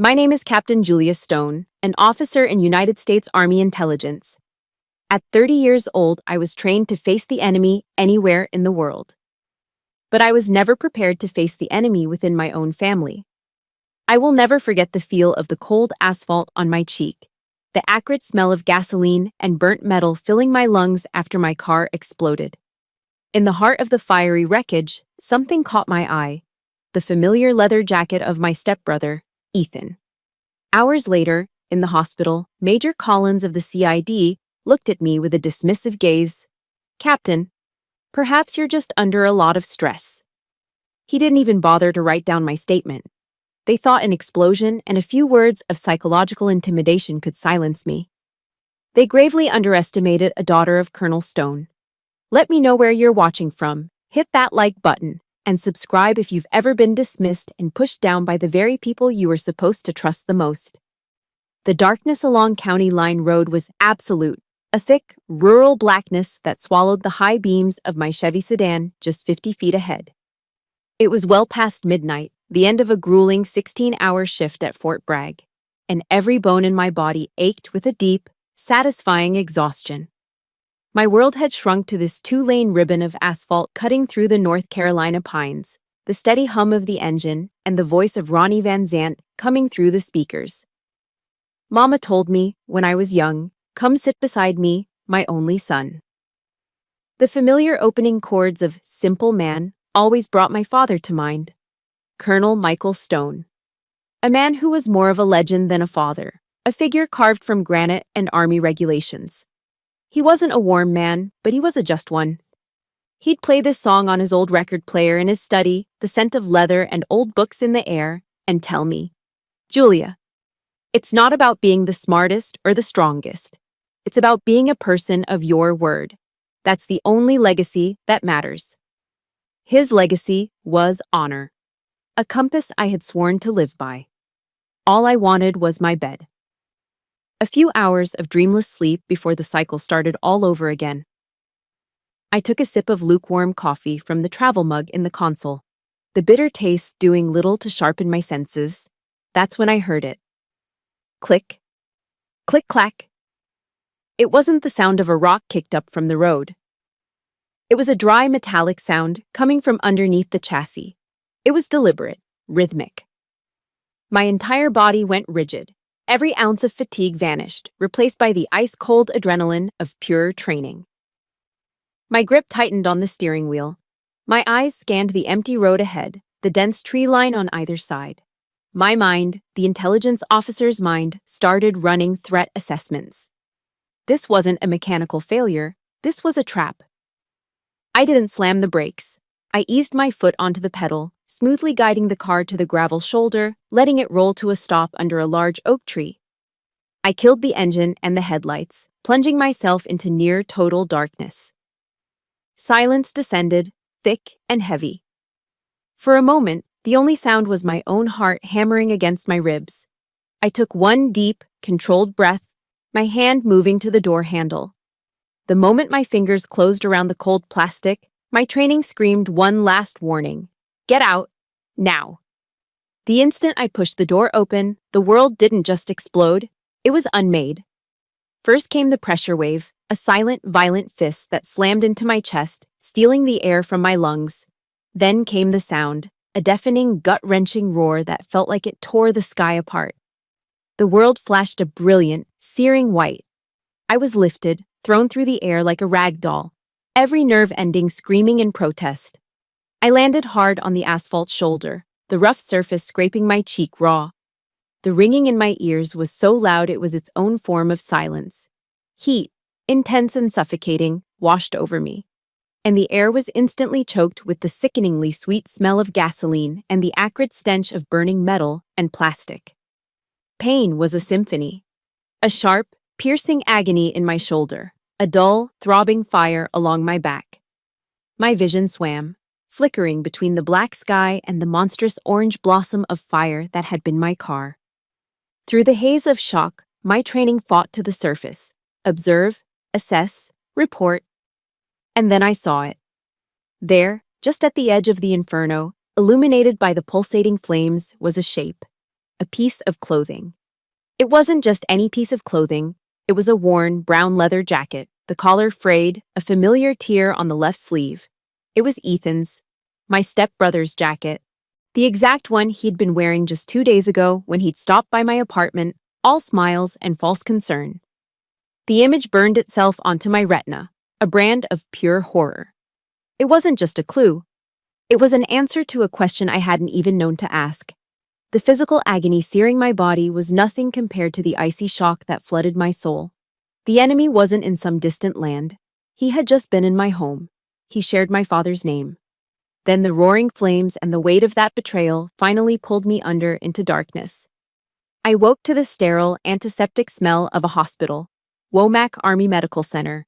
My name is Captain Julia Stone, an officer in United States Army Intelligence. At 30 years old, I was trained to face the enemy anywhere in the world. But I was never prepared to face the enemy within my own family. I will never forget the feel of the cold asphalt on my cheek, the acrid smell of gasoline and burnt metal filling my lungs after my car exploded. In the heart of the fiery wreckage, something caught my eye, the familiar leather jacket of my stepbrother, Ethan. Hours later, in the hospital, Major Collins of the CID looked at me with a dismissive gaze. "Captain, perhaps you're just under a lot of stress." He didn't even bother to write down my statement. They thought an explosion and a few words of psychological intimidation could silence me. They gravely underestimated a daughter of Colonel Stone. Let me know where you're watching from, hit that like button, and subscribe if you've ever been dismissed and pushed down by the very people you were supposed to trust the most. The darkness along County Line Road was absolute, a thick, rural blackness that swallowed the high beams of my Chevy sedan just 50 feet ahead. It was well past midnight, the end of a grueling 16-hour shift at Fort Bragg, and every bone in my body ached with a deep, satisfying exhaustion. My world had shrunk to this 2-lane ribbon of asphalt cutting through the North Carolina pines, the steady hum of the engine, and the voice of Ronnie Van Zant coming through the speakers. Mama told me, when I was young, "Come sit beside me, my only son." The familiar opening chords of "Simple Man" always brought my father to mind, Colonel Michael Stone. A man who was more of a legend than a father, a figure carved from granite and Army regulations. He wasn't a warm man, but he was a just one. He'd play this song on his old record player in his study, the scent of leather and old books in the air, and tell me, "Julia, it's not about being the smartest or the strongest. It's about being a person of your word. That's the only legacy that matters." His legacy was honor, a compass I had sworn to live by. All I wanted was my bed. A few hours of dreamless sleep before the cycle started all over again. I took a sip of lukewarm coffee from the travel mug in the console, the bitter taste doing little to sharpen my senses. That's when I heard it. Click. Click clack. It wasn't the sound of a rock kicked up from the road. It was a dry metallic sound coming from underneath the chassis. It was deliberate, rhythmic. My entire body went rigid. Every ounce of fatigue vanished, replaced by the ice-cold adrenaline of pure training. My grip tightened on the steering wheel. My eyes scanned the empty road ahead, the dense tree line on either side. My mind, the intelligence officer's mind, started running threat assessments. This wasn't a mechanical failure, this was a trap. I didn't slam the brakes. I eased my foot onto the pedal, smoothly guiding the car to the gravel shoulder, letting it roll to a stop under a large oak tree. I killed the engine and the headlights, plunging myself into near-total darkness. Silence descended, thick and heavy. For a moment, the only sound was my own heart hammering against my ribs. I took one deep, controlled breath, my hand moving to the door handle. The moment my fingers closed around the cold plastic, my training screamed one last warning. Get out, now. The instant I pushed the door open, the world didn't just explode, it was unmade. First came the pressure wave, a silent, violent fist that slammed into my chest, stealing the air from my lungs. Then came the sound, a deafening, gut-wrenching roar that felt like it tore the sky apart. The world flashed a brilliant, searing white. I was lifted, thrown through the air like a rag doll, every nerve ending screaming in protest. I landed hard on the asphalt shoulder, the rough surface scraping my cheek raw. The ringing in my ears was so loud it was its own form of silence. Heat, intense and suffocating, washed over me, and the air was instantly choked with the sickeningly sweet smell of gasoline and the acrid stench of burning metal and plastic. Pain was a symphony. A sharp, piercing agony in my shoulder, a dull, throbbing fire along my back. My vision swam, flickering between the black sky and the monstrous orange blossom of fire that had been my car. Through the haze of shock, my training fought to the surface. Observe, assess, report. And then I saw it. There, just at the edge of the inferno, illuminated by the pulsating flames, was a shape. a piece of clothing. It wasn't just any piece of clothing, it was a worn, brown leather jacket, the collar frayed, a familiar tear on the left sleeve. It was Ethan's, my stepbrother's jacket, the exact one he'd been wearing just 2 days ago when he'd stopped by my apartment, all smiles and false concern. The image burned itself onto my retina, a brand of pure horror. It wasn't just a clue. It was an answer to a question I hadn't even known to ask. The physical agony searing my body was nothing compared to the icy shock that flooded my soul. The enemy wasn't in some distant land. He had just been in my home. He shared my father's name. Then the roaring flames and the weight of that betrayal finally pulled me under into darkness. I woke to the sterile, antiseptic smell of a hospital, Womack Army Medical Center.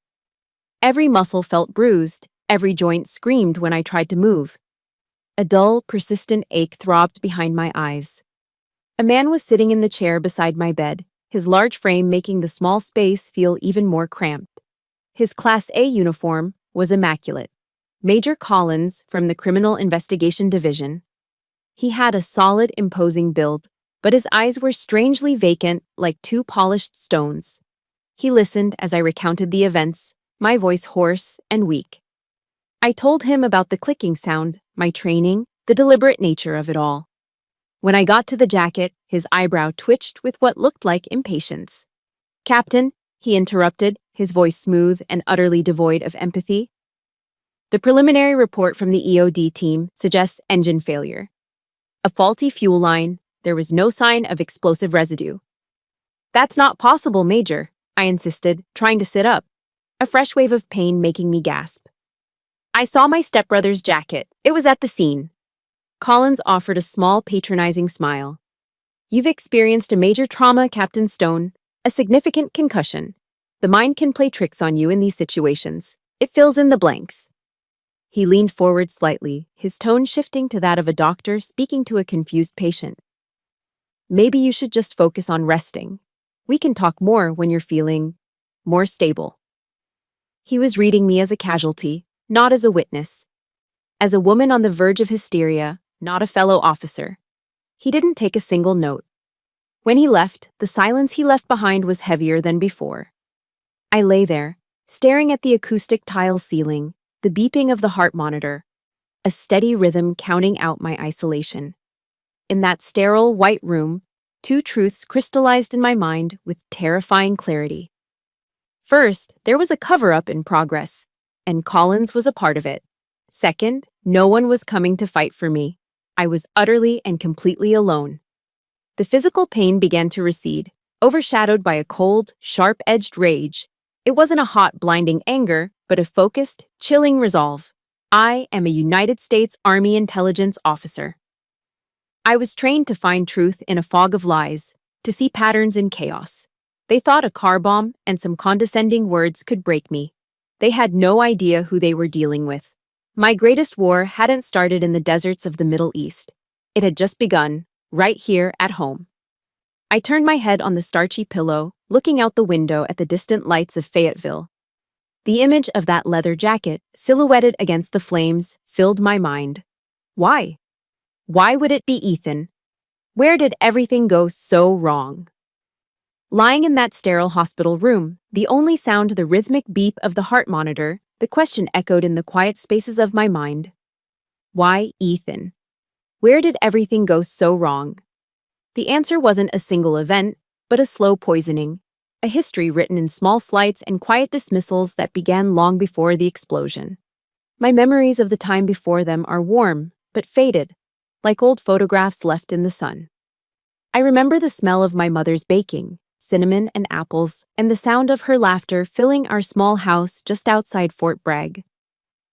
Every muscle felt bruised, every joint screamed when I tried to move. A dull, persistent ache throbbed behind my eyes. A man was sitting in the chair beside my bed, his large frame making the small space feel even more cramped. His Class A uniform was immaculate. Major Collins from the Criminal Investigation Division. He had a solid, imposing build, but his eyes were strangely vacant, like two polished stones. He listened as I recounted the events, my voice hoarse and weak. I told him about the clicking sound, my training, the deliberate nature of it all. When I got to the jacket, his eyebrow twitched with what looked like impatience. "Captain," he interrupted, his voice smooth and utterly devoid of empathy. "The preliminary report from the EOD team suggests engine failure. A faulty fuel line, there was no sign of explosive residue." "That's not possible, Major," I insisted, trying to sit up, a fresh wave of pain making me gasp. "I saw my stepbrother's jacket. It was at the scene." Collins offered a small, patronizing smile. "You've experienced a major trauma, Captain Stone, a significant concussion. The mind can play tricks on you in these situations. It fills in the blanks." He leaned forward slightly, his tone shifting to that of a doctor speaking to a confused patient. "Maybe you should just focus on resting. We can talk more when you're feeling more stable." He was reading me as a casualty, not as a witness. As a woman on the verge of hysteria, not a fellow officer. He didn't take a single note. When he left, the silence he left behind was heavier than before. I lay there, staring at the acoustic tile ceiling, the beeping of the heart monitor, a steady rhythm counting out my isolation. In that sterile, white room, two truths crystallized in my mind with terrifying clarity. First, there was a cover-up in progress, and Collins was a part of it. Second, no one was coming to fight for me. I was utterly and completely alone. The physical pain began to recede, overshadowed by a cold, sharp-edged rage. It wasn't a hot, blinding anger, but a focused, chilling resolve. I am a United States Army intelligence officer. I was trained to find truth in a fog of lies, to see patterns in chaos. They thought a car bomb and some condescending words could break me. They had no idea who they were dealing with. My greatest war hadn't started in the deserts of the Middle East. It had just begun, right here at home. I turned my head on the starchy pillow, looking out the window at the distant lights of Fayetteville. The image of that leather jacket, silhouetted against the flames, filled my mind. Why? Why would it be Ethan? Where did everything go so wrong? Lying in that sterile hospital room, the only sound the rhythmic beep of the heart monitor, the question echoed in the quiet spaces of my mind. Why Ethan? Where did everything go so wrong? The answer wasn't a single event, but a slow poisoning, a history written in small slights and quiet dismissals that began long before the explosion. My memories of the time before them are warm, but faded, like old photographs left in the sun. I remember the smell of my mother's baking, cinnamon and apples, and the sound of her laughter filling our small house just outside Fort Bragg.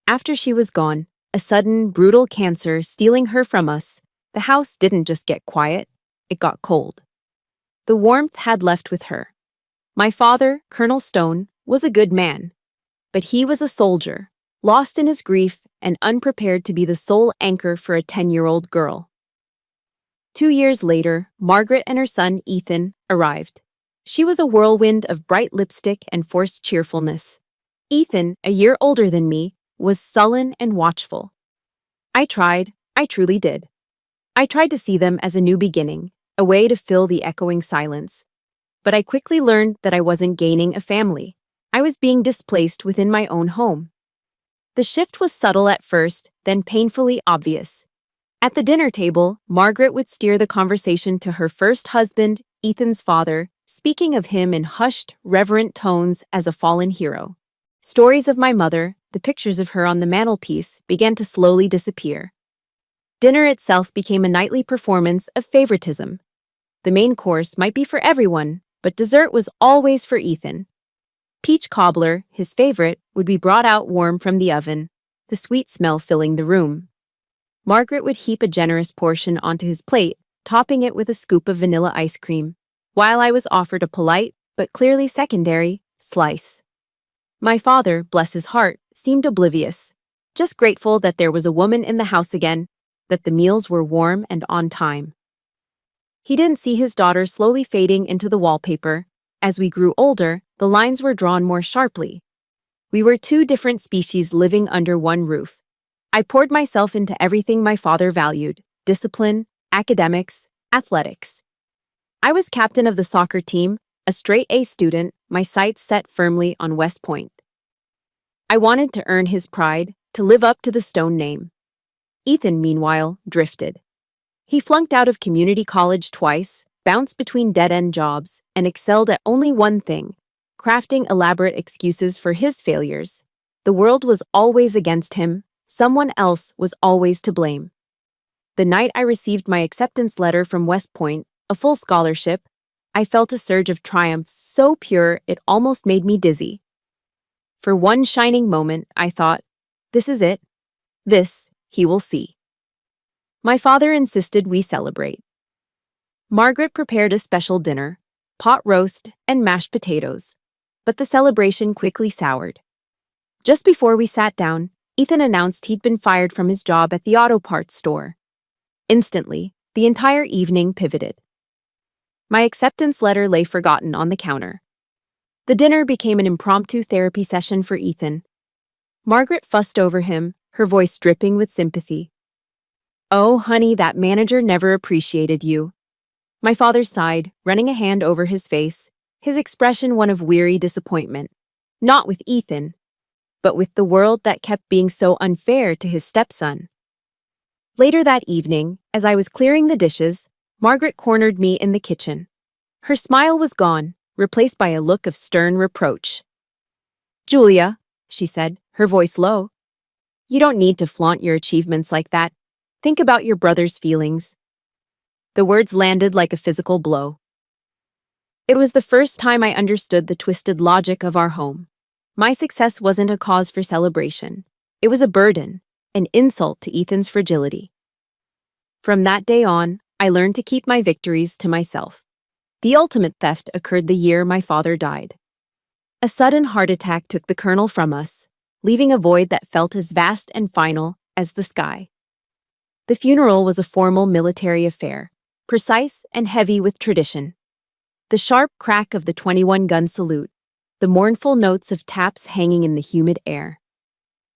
After she was gone, a sudden, brutal cancer stealing her from us, the house didn't just get quiet, it got cold. The warmth had left with her. My father, Colonel Stone, was a good man, but he was a soldier, lost in his grief and unprepared to be the sole anchor for a 10-year-old girl. 2 years later, Margaret and her son, Ethan, arrived. She was a whirlwind of bright lipstick and forced cheerfulness. Ethan, a year older than me, was sullen and watchful. I truly did. I tried to see them as a new beginning, a way to fill the echoing silence. But I quickly learned that I wasn't gaining a family. I was being displaced within my own home. The shift was subtle at first, then painfully obvious. At the dinner table, Margaret would steer the conversation to her first husband, Ethan's father, speaking of him in hushed, reverent tones as a fallen hero. Stories of my mother, the pictures of her on the mantelpiece, began to slowly disappear. Dinner itself became a nightly performance of favoritism. The main course might be for everyone, but dessert was always for Ethan. Peach cobbler, his favorite, would be brought out warm from the oven, the sweet smell filling the room. Margaret would heap a generous portion onto his plate, topping it with a scoop of vanilla ice cream, while I was offered a polite, but clearly secondary, slice. My father, bless his heart, seemed oblivious, just grateful that there was a woman in the house again, that the meals were warm and on time. He didn't see his daughter slowly fading into the wallpaper. As we grew older, the lines were drawn more sharply. We were two different species living under one roof. I poured myself into everything my father valued: discipline, academics, athletics. I was captain of the soccer team, a straight A student, my sights set firmly on West Point. I wanted to earn his pride, to live up to the Stone name. Ethan, meanwhile, drifted. He flunked out of community college twice, bounced between dead-end jobs, and excelled at only one thing: crafting elaborate excuses for his failures. The world was always against him. Someone else was always to blame. The night I received my acceptance letter from West Point, a full scholarship, I felt a surge of triumph so pure it almost made me dizzy. For one shining moment, I thought, this is it. This, he will see. My father insisted we celebrate. Margaret prepared a special dinner, pot roast and mashed potatoes, but the celebration quickly soured. Just before we sat down, Ethan announced he'd been fired from his job at the auto parts store. Instantly, the entire evening pivoted. My acceptance letter lay forgotten on the counter. The dinner became an impromptu therapy session for Ethan. Margaret fussed over him, her voice dripping with sympathy. "Oh, honey, that manager never appreciated you." My father sighed, running a hand over his face, his expression one of weary disappointment. Not with Ethan, but with the world that kept being so unfair to his stepson. Later that evening, as I was clearing the dishes, Margaret cornered me in the kitchen. Her smile was gone, replaced by a look of stern reproach. "Julia," she said, her voice low, "you don't need to flaunt your achievements like that. Think about your brother's feelings." The words landed like a physical blow. It was the first time I understood the twisted logic of our home. My success wasn't a cause for celebration. It was a burden, an insult to Ethan's fragility. From that day on, I learned to keep my victories to myself. The ultimate theft occurred the year my father died. A sudden heart attack took the kernel from us, leaving a void that felt as vast and final as the sky. The funeral was a formal military affair, precise and heavy with tradition. The sharp crack of the 21-gun salute, the mournful notes of taps hanging in the humid air.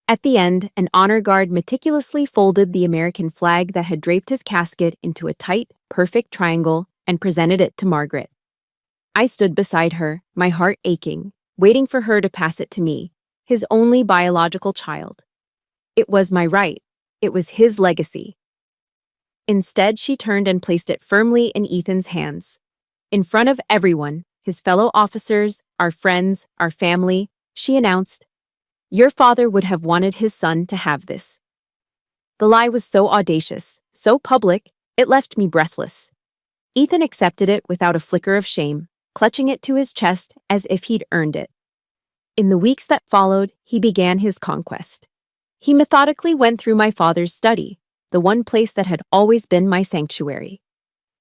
At the end, an honor guard meticulously folded the American flag that had draped his casket into a tight, perfect triangle and presented it to Margaret. I stood beside her, my heart aching, waiting for her to pass it to me, his only biological child. It was my right. It was his legacy. Instead, she turned and placed it firmly in Ethan's hands. In front of everyone, his fellow officers, our friends, our family, she announced, "Your father would have wanted his son to have this." The lie was so audacious, so public, it left me breathless. Ethan accepted it without a flicker of shame, clutching it to his chest as if he'd earned it. In the weeks that followed, he began his conquest. He methodically went through my father's study, the one place that had always been my sanctuary.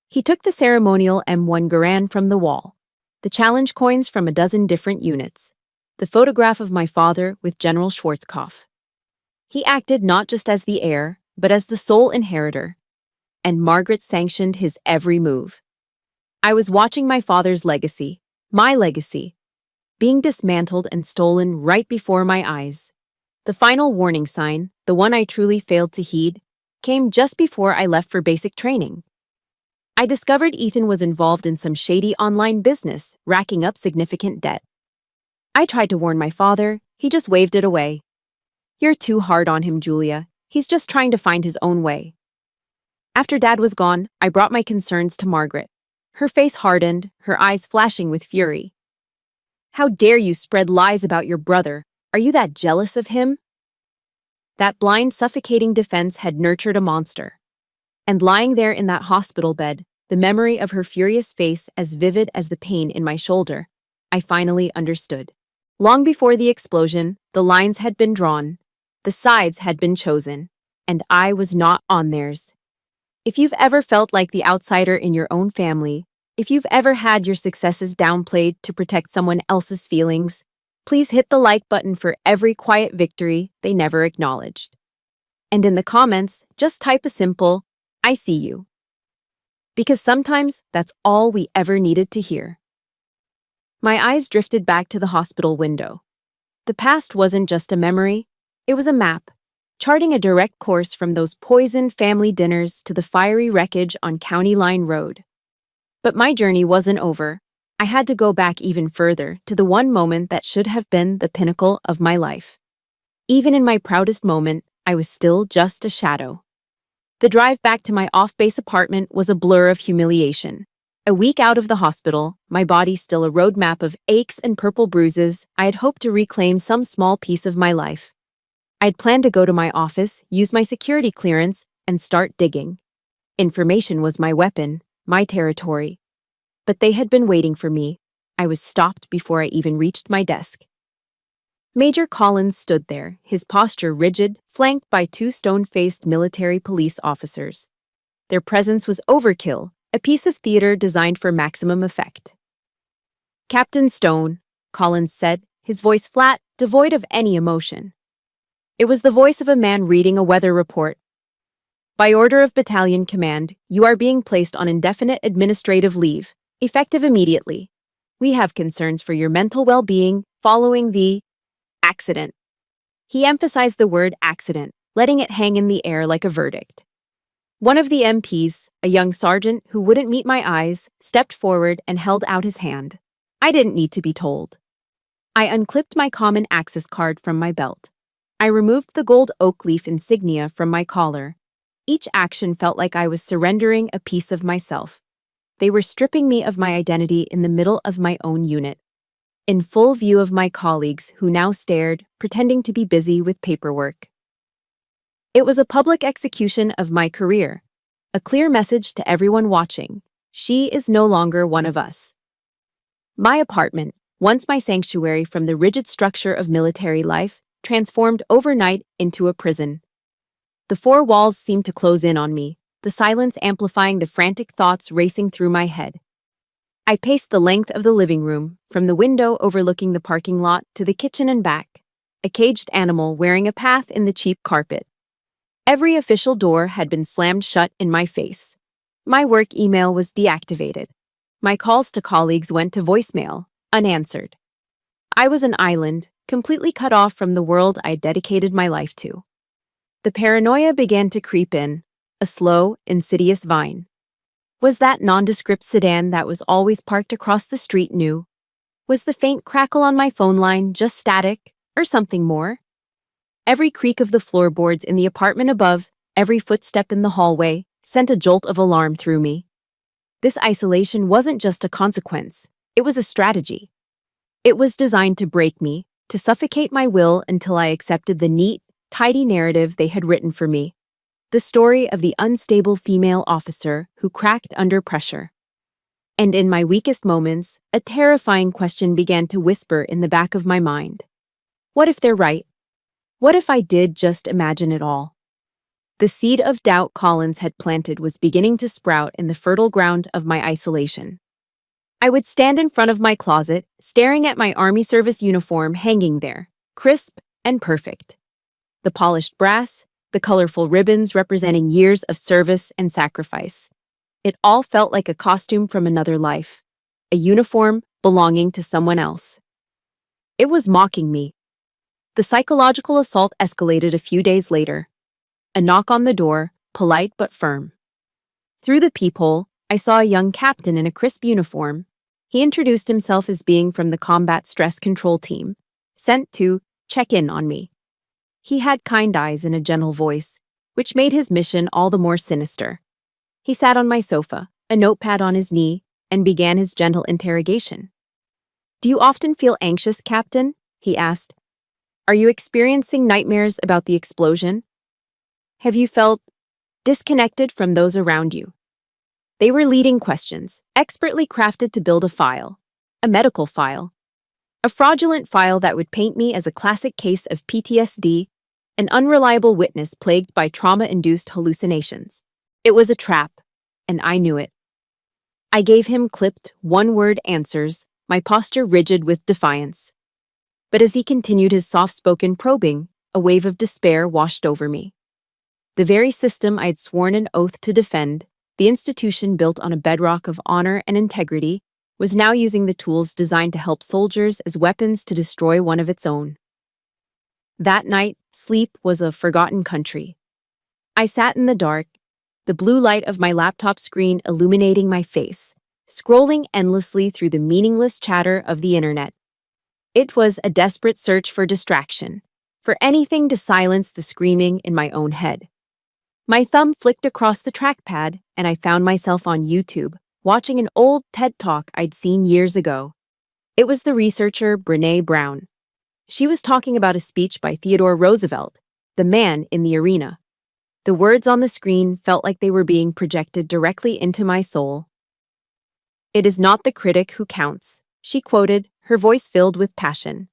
He took the ceremonial M1 Garand from the wall, the challenge coins from a dozen different units, the photograph of my father with General Schwarzkopf. He acted not just as the heir, but as the sole inheritor, and Margaret sanctioned his every move. I was watching my father's legacy, my legacy, being dismantled and stolen right before my eyes. The final warning sign, the one I truly failed to heed, came just before I left for basic training. I discovered Ethan was involved in some shady online business, racking up significant debt. I tried to warn my father, he just waved it away. You're too hard on him, Julia. He's just trying to find his own way. After Dad was gone, I brought my concerns to Margaret. Her face hardened, her eyes flashing with fury. How dare you spread lies about your brother? Are you that jealous of him? That blind, suffocating defense had nurtured a monster. And lying there in that hospital bed, the memory of her furious face as vivid as the pain in my shoulder, I finally understood. Long before the explosion, the lines had been drawn, the sides had been chosen, and I was not on theirs. If you've ever felt like the outsider in your own family, if you've ever had your successes downplayed to protect someone else's feelings, please hit the like button for every quiet victory they never acknowledged. And in the comments, just type a simple, "I see you." Because sometimes that's all we ever needed to hear. My eyes drifted back to the hospital window. The past wasn't just a memory, it was a map, charting a direct course from those poisoned family dinners to the fiery wreckage on County Line Road. But my journey wasn't over. I had to go back even further to the one moment that should have been the pinnacle of my life. Even in my proudest moment, I was still just a shadow. The drive back to my off-base apartment was a blur of humiliation. A week out of the hospital, my body still a roadmap of aches and purple bruises, I had hoped to reclaim some small piece of my life. I'd planned to go to my office, use my security clearance, and start digging. Information was my weapon, my territory. But they had been waiting for me. I was stopped before I even reached my desk. Major Collins stood there, his posture rigid, flanked by two stone-faced military police officers. Their presence was overkill, a piece of theater designed for maximum effect. "Captain Stone," Collins said, his voice flat, devoid of any emotion. It was the voice of a man reading a weather report. "By order of battalion command, you are being placed on indefinite administrative leave, effective immediately. We have concerns for your mental well-being following the accident." He emphasized the word accident, letting it hang in the air like a verdict. One of the MPs, a young sergeant who wouldn't meet my eyes, stepped forward and held out his hand. I didn't need to be told. I unclipped my common access card from my belt. I removed the gold oak leaf insignia from my collar. Each action felt like I was surrendering a piece of myself. They were stripping me of my identity in the middle of my own unit, in full view of my colleagues who now stared, pretending to be busy with paperwork. It was a public execution of my career, a clear message to everyone watching. She is no longer one of us. My apartment, once my sanctuary from the rigid structure of military life, transformed overnight into a prison. The four walls seemed to close in on me, the silence amplifying the frantic thoughts racing through my head. I paced the length of the living room, from the window overlooking the parking lot to the kitchen and back, a caged animal wearing a path in the cheap carpet. Every official door had been slammed shut in my face. My work email was deactivated. My calls to colleagues went to voicemail, unanswered. I was an island, completely cut off from the world I dedicated my life to. The paranoia began to creep in, a slow, insidious vine. Was that nondescript sedan that was always parked across the street new? Was the faint crackle on my phone line just static, or something more? Every creak of the floorboards in the apartment above, every footstep in the hallway, sent a jolt of alarm through me. This isolation wasn't just a consequence, it was a strategy. It was designed to break me, to suffocate my will until I accepted the neat, tidy narrative they had written for me. The story of the unstable female officer who cracked under pressure. And in my weakest moments, a terrifying question began to whisper in the back of my mind. What if they're right? What if I did just imagine it all? The seed of doubt Collins had planted was beginning to sprout in the fertile ground of my isolation. I would stand in front of my closet, staring at my Army service uniform hanging there, crisp and perfect. The polished brass, the colorful ribbons representing years of service and sacrifice. It all felt like a costume from another life, a uniform belonging to someone else. It was mocking me. The psychological assault escalated a few days later. A knock on the door, polite but firm. Through the peephole, I saw a young captain in a crisp uniform. He introduced himself as being from the Combat Stress Control Team, sent to check in on me. He had kind eyes and a gentle voice, which made his mission all the more sinister. He sat on my sofa, a notepad on his knee, and began his gentle interrogation. "Do you often feel anxious, Captain?" he asked. "Are you experiencing nightmares about the explosion? Have you felt disconnected from those around you?" They were leading questions, expertly crafted to build a file, a medical file, a fraudulent file that would paint me as a classic case of PTSD, an unreliable witness plagued by trauma-induced hallucinations. It was a trap, and I knew it. I gave him clipped, one-word answers, my posture rigid with defiance. But as he continued his soft-spoken probing, a wave of despair washed over me. The very system I had sworn an oath to defend, the institution built on a bedrock of honor and integrity, was now using the tools designed to help soldiers as weapons to destroy one of its own. That night, sleep was a forgotten country. I sat in the dark, the blue light of my laptop screen illuminating my face, scrolling endlessly through the meaningless chatter of the internet. It was a desperate search for distraction, for anything to silence the screaming in my own head. My thumb flicked across the trackpad, and I found myself on YouTube, watching an old TED Talk I'd seen years ago. It was the researcher Brene Brown. She was talking about a speech by Theodore Roosevelt, the man in the arena. The words on the screen felt like they were being projected directly into my soul. "It is not the critic who counts," she quoted, her voice filled with passion.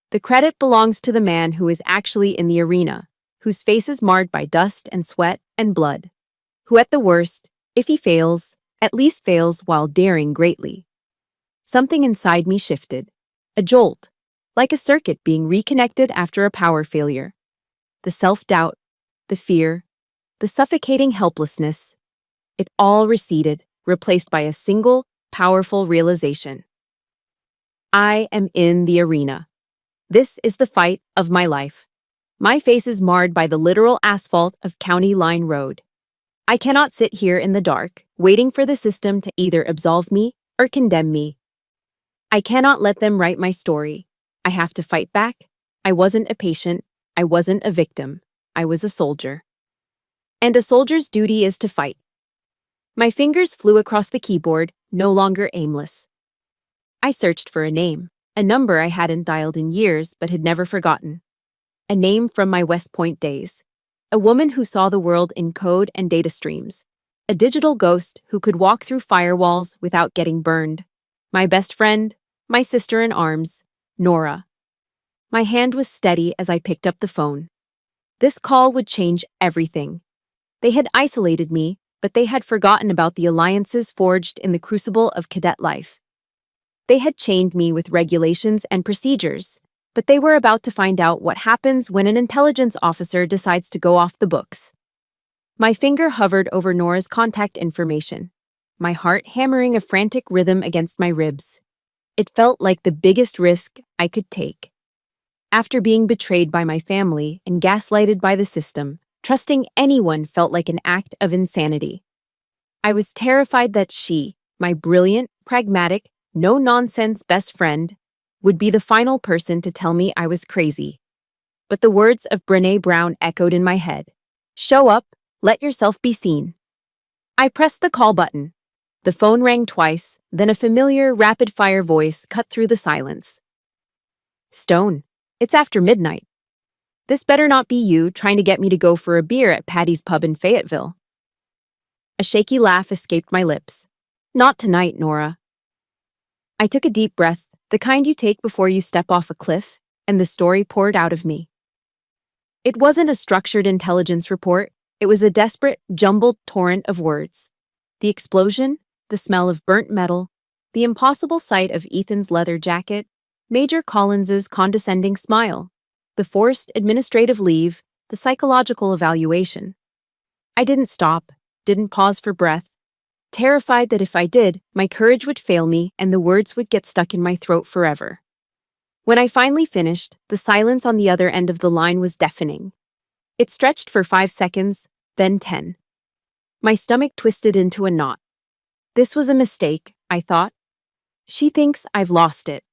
"The credit belongs to the man who is actually in the arena, whose face is marred by dust and sweat and blood, who at the worst, if he fails, at least fails while daring greatly." Something inside me shifted, a jolt, like a circuit being reconnected after a power failure. The self-doubt, the fear, the suffocating helplessness, it all receded, replaced by a single, powerful realization. I am in the arena. This is the fight of my life. My face is marred by the literal asphalt of County Line Road. I cannot sit here in the dark, waiting for the system to either absolve me or condemn me. I cannot let them write my story. I have to fight back. I wasn't a patient. I wasn't a victim. I was a soldier. And a soldier's duty is to fight. My fingers flew across the keyboard, no longer aimless. I searched for a name, a number I hadn't dialed in years but had never forgotten. A name from my West Point days. A woman who saw the world in code and data streams. A digital ghost who could walk through firewalls without getting burned. My best friend, my sister in arms, Nora. My hand was steady as I picked up the phone. This call would change everything. They had isolated me, but they had forgotten about the alliances forged in the crucible of cadet life. They had chained me with regulations and procedures, but they were about to find out what happens when an intelligence officer decides to go off the books. My finger hovered over Nora's contact information, my heart hammering a frantic rhythm against my ribs. It felt like the biggest risk I could take. After being betrayed by my family and gaslighted by the system, trusting anyone felt like an act of insanity. I was terrified that she, my brilliant, pragmatic, no-nonsense best friend, would be the final person to tell me I was crazy. But the words of Brene Brown echoed in my head. "Show up, let yourself be seen." I pressed the call button. The phone rang twice, then a familiar, rapid-fire voice cut through the silence. "Stone, it's after midnight. This better not be you trying to get me to go for a beer at Patty's Pub in Fayetteville." A shaky laugh escaped my lips. "Not tonight, Nora." I took a deep breath, the kind you take before you step off a cliff, and the story poured out of me. It wasn't a structured intelligence report. It was a desperate, jumbled torrent of words. The explosion, the smell of burnt metal, the impossible sight of Ethan's leather jacket, Major Collins's condescending smile, the forced administrative leave, the psychological evaluation. I didn't stop, didn't pause for breath, terrified that if I did, my courage would fail me and the words would get stuck in my throat forever. When I finally finished, the silence on the other end of the line was deafening. It stretched for 5 seconds, then 10. My stomach twisted into a knot. This was a mistake, I thought. She thinks I've lost it.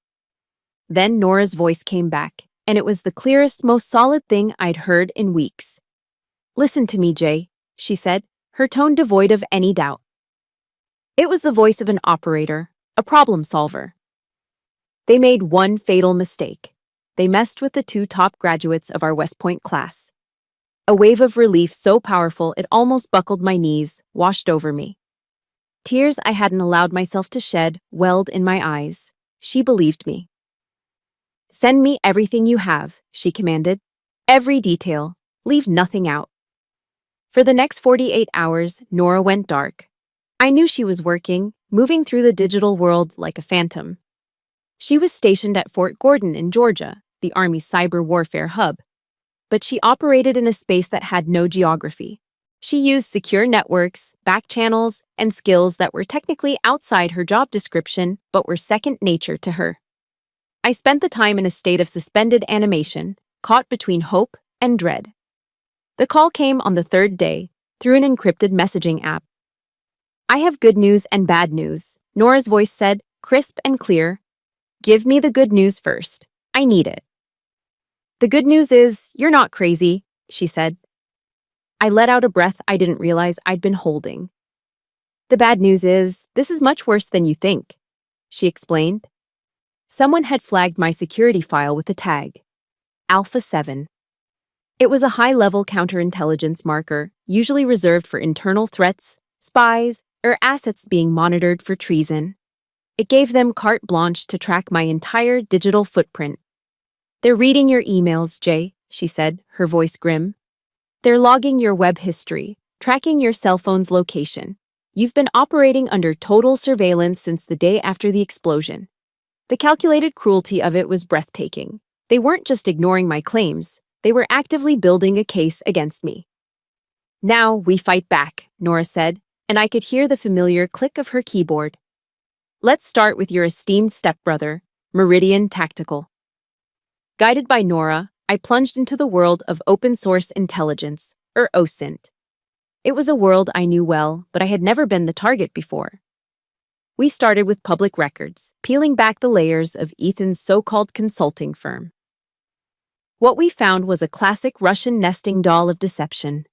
Then Nora's voice came back, and it was the clearest, most solid thing I'd heard in weeks. Listen to me, Jay, she said, her tone devoid of any doubt. It was the voice of an operator, a problem solver. They made one fatal mistake. They messed with the 2 top graduates of our West Point class. A wave of relief so powerful it almost buckled my knees, washed over me. Tears I hadn't allowed myself to shed welled in my eyes. She believed me. Send me everything you have, she commanded. Every detail. Leave nothing out. For the next 48 hours, Nora went dark. I knew she was working, moving through the digital world like a phantom. She was stationed at Fort Gordon in Georgia, the Army's cyber warfare hub. But she operated in a space that had no geography. She used secure networks, back channels, and skills that were technically outside her job description but were second nature to her. I spent the time in a state of suspended animation, caught between hope and dread. The call came on the 3rd day, through an encrypted messaging app. I have good news and bad news, Nora's voice said, crisp and clear. Give me the good news first. I need it. The good news is, you're not crazy, she said. I let out a breath I didn't realize I'd been holding. The bad news is, this is much worse than you think, she explained. Someone had flagged my security file with a tag, Alpha 7. It was a high-level counterintelligence marker, usually reserved for internal threats, spies, or assets being monitored for treason. It gave them carte blanche to track my entire digital footprint. They're reading your emails, Jay, she said, her voice grim. They're logging your web history, tracking your cell phone's location. You've been operating under total surveillance since the day after the explosion. The calculated cruelty of it was breathtaking. They weren't just ignoring my claims, they were actively building a case against me. Now we fight back, Nora said, and I could hear the familiar click of her keyboard. Let's start with your esteemed stepbrother, Meridian Tactical. Guided by Nora, I plunged into the world of open-source intelligence, or OSINT. It was a world I knew well, but I had never been the target before. We started with public records, peeling back the layers of Ethan's so-called consulting firm. What we found was a classic Russian nesting doll of deception.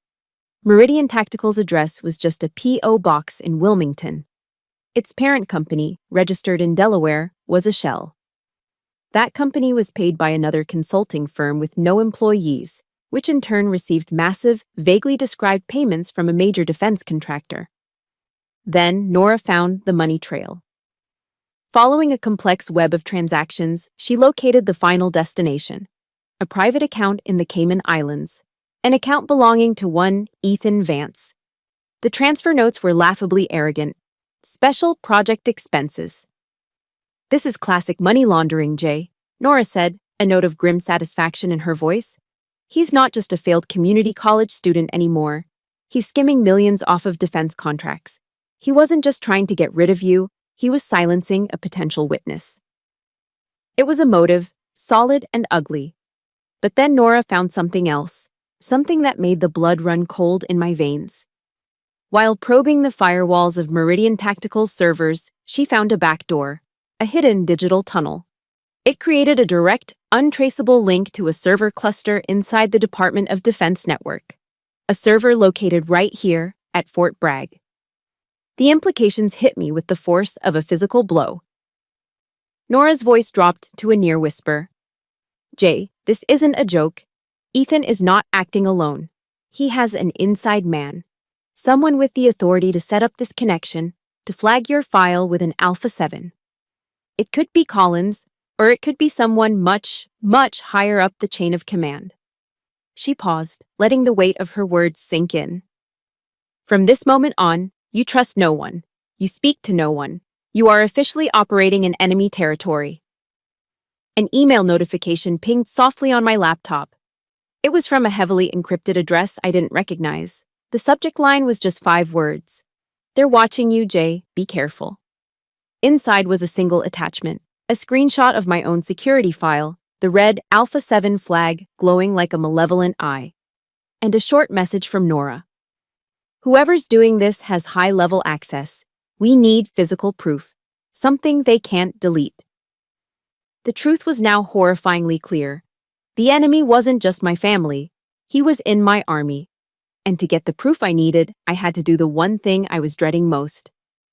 Meridian Tactical's address was just a P.O. box in Wilmington. Its parent company, registered in Delaware, was a shell. That company was paid by another consulting firm with no employees, which in turn received massive, vaguely described payments from a major defense contractor. Then Nora found the money trail. Following a complex web of transactions, she located the final destination, a private account in the Cayman Islands, an account belonging to one Ethan Vance. The transfer notes were laughably arrogant. Special project expenses. This is classic money laundering, Jay, Nora said, a note of grim satisfaction in her voice. He's not just a failed community college student anymore. He's skimming millions off of defense contracts. He wasn't just trying to get rid of you, he was silencing a potential witness. It was a motive, solid and ugly. But then Nora found something else, something that made the blood run cold in my veins. While probing the firewalls of Meridian Tactical's servers, she found a back door, a hidden digital tunnel. It created a direct, untraceable link to a server cluster inside the Department of Defense network, a server located right here at Fort Bragg. The implications hit me with the force of a physical blow. Nora's voice dropped to a near whisper. Jay, this isn't a joke. Ethan is not acting alone. He has an inside man. Someone with the authority to set up this connection, to flag your file with an Alpha 7. It could be Collins, or it could be someone much, much higher up the chain of command. She paused, letting the weight of her words sink in. From this moment on, you trust no one. You speak to no one. You are officially operating in enemy territory. An email notification pinged softly on my laptop. It was from a heavily encrypted address I didn't recognize. The subject line was just 5 words. They're watching you, Jay. Be careful. Inside was a single attachment, a screenshot of my own security file, the red Alpha 7 flag glowing like a malevolent eye, and a short message from Nora. Whoever's doing this has high-level access. We need physical proof, something they can't delete. The truth was now horrifyingly clear. The enemy wasn't just my family, he was in my army. And to get the proof I needed, I had to do the one thing I was dreading most.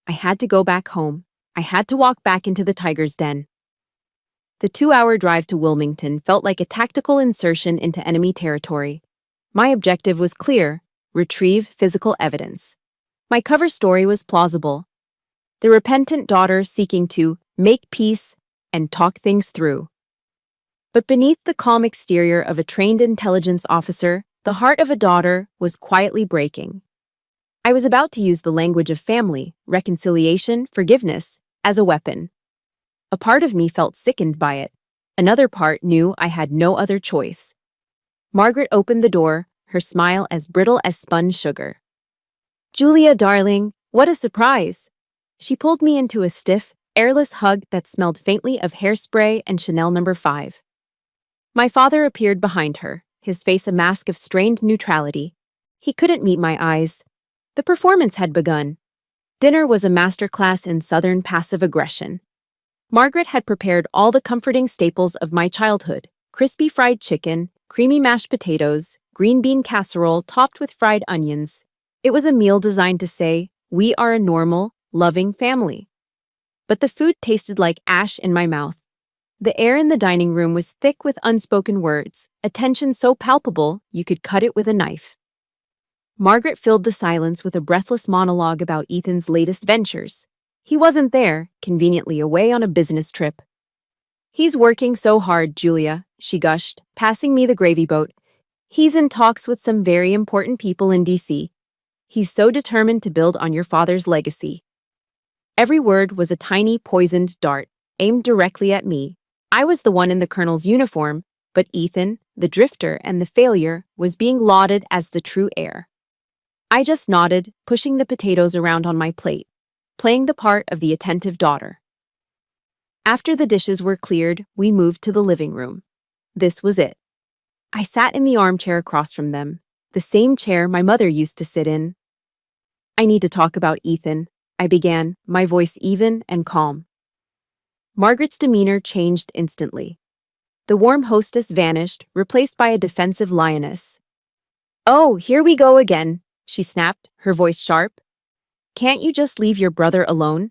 I had to go back home. I had to walk back into the tiger's den. The 2-hour drive to Wilmington felt like a tactical insertion into enemy territory. My objective was clear: retrieve physical evidence. My cover story was plausible. The repentant daughter seeking to make peace and talk things through. But beneath the calm exterior of a trained intelligence officer, the heart of a daughter was quietly breaking. I was about to use the language of family, reconciliation, forgiveness, as a weapon. A part of me felt sickened by it. Another part knew I had no other choice. Margaret opened the door, her smile as brittle as spun sugar. "Julia, darling, what a surprise!" She pulled me into a stiff, airless hug that smelled faintly of hairspray and Chanel No. 5. My father appeared behind her, his face a mask of strained neutrality. He couldn't meet my eyes. The performance had begun. Dinner was a masterclass in Southern passive aggression. Margaret had prepared all the comforting staples of my childhood: crispy fried chicken, creamy mashed potatoes, green bean casserole topped with fried onions. It was a meal designed to say, "We are a normal, loving family." But the food tasted like ash in my mouth. The air in the dining room was thick with unspoken words, a tension so palpable you could cut it with a knife. Margaret filled the silence with a breathless monologue about Ethan's latest ventures. He wasn't there, conveniently away on a business trip. "He's working so hard, Julia," she gushed, passing me the gravy boat. "He's in talks with some very important people in D.C. He's so determined to build on your father's legacy." Every word was a tiny poisoned dart, aimed directly at me. I was the one in the colonel's uniform, but Ethan, the drifter and the failure, was being lauded as the true heir. I just nodded, pushing the potatoes around on my plate, playing the part of the attentive daughter. After the dishes were cleared, we moved to the living room. This was it. I sat in the armchair across from them, the same chair my mother used to sit in. "I need to talk about Ethan," I began, my voice even and calm. Margaret's demeanor changed instantly. The warm hostess vanished, replaced by a defensive lioness. "Oh, here we go again," she snapped, her voice sharp. "Can't you just leave your brother alone?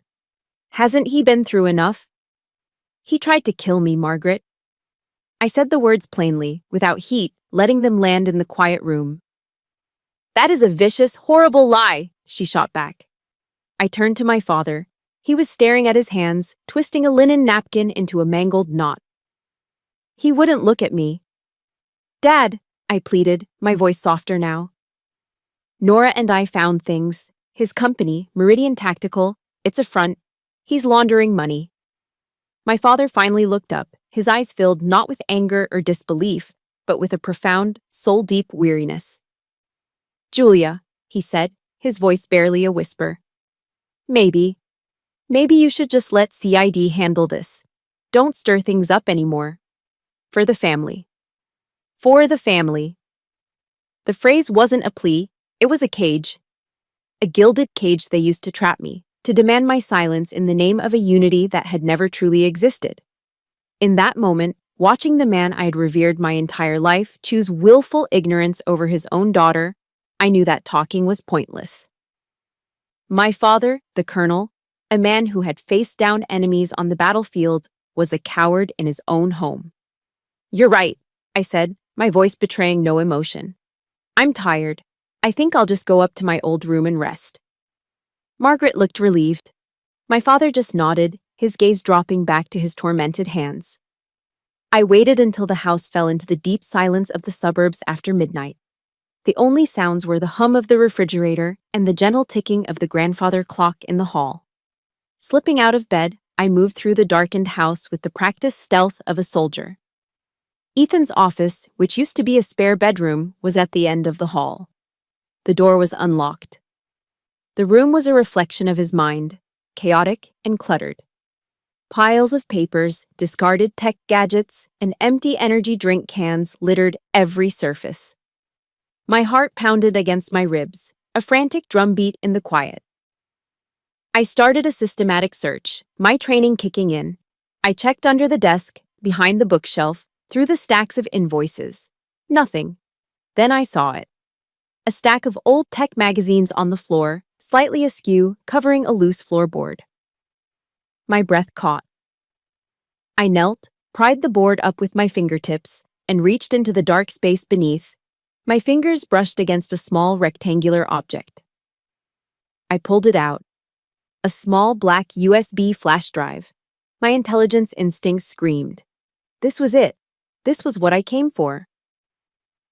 Hasn't he been through enough?" "He tried to kill me, Margaret." I said the words plainly, without heat, letting them land in the quiet room. "That is a vicious, horrible lie," she shot back. I turned to my father. He was staring at his hands, twisting a linen napkin into a mangled knot. He wouldn't look at me. "Dad," I pleaded, my voice softer now. "Nora and I found things. His company, Meridian Tactical, it's a front. He's laundering money." My father finally looked up, his eyes filled not with anger or disbelief, but with a profound, soul-deep weariness. "Julia," he said, his voice barely a whisper. Maybe you should just let CID handle this. Don't stir things up anymore. For the family." For the family. The phrase wasn't a plea, it was a cage. A gilded cage they used to trap me, to demand my silence in the name of a unity that had never truly existed. In that moment, watching the man I had revered my entire life choose willful ignorance over his own daughter, I knew that talking was pointless. My father, the colonel, a man who had faced down enemies on the battlefield, was a coward in his own home. "You're right," I said, my voice betraying no emotion. "I'm tired. I think I'll just go up to my old room and rest." Margaret looked relieved. My father just nodded, his gaze dropping back to his tormented hands. I waited until the house fell into the deep silence of the suburbs after midnight. The only sounds were the hum of the refrigerator and the gentle ticking of the grandfather clock in the hall. Slipping out of bed, I moved through the darkened house with the practiced stealth of a soldier. Ethan's office, which used to be a spare bedroom, was at the end of the hall. The door was unlocked. The room was a reflection of his mind, chaotic and cluttered. Piles of papers, discarded tech gadgets, and empty energy drink cans littered every surface. My heart pounded against my ribs, a frantic drumbeat in the quiet. I started a systematic search, my training kicking in. I checked under the desk, behind the bookshelf, through the stacks of invoices. Nothing. Then I saw it. A stack of old tech magazines on the floor, slightly askew, covering a loose floorboard. My breath caught. I knelt, pried the board up with my fingertips, and reached into the dark space beneath. My fingers brushed against a small rectangular object. I pulled it out. A small black USB flash drive. My intelligence instincts screamed. This was it. This was what I came for.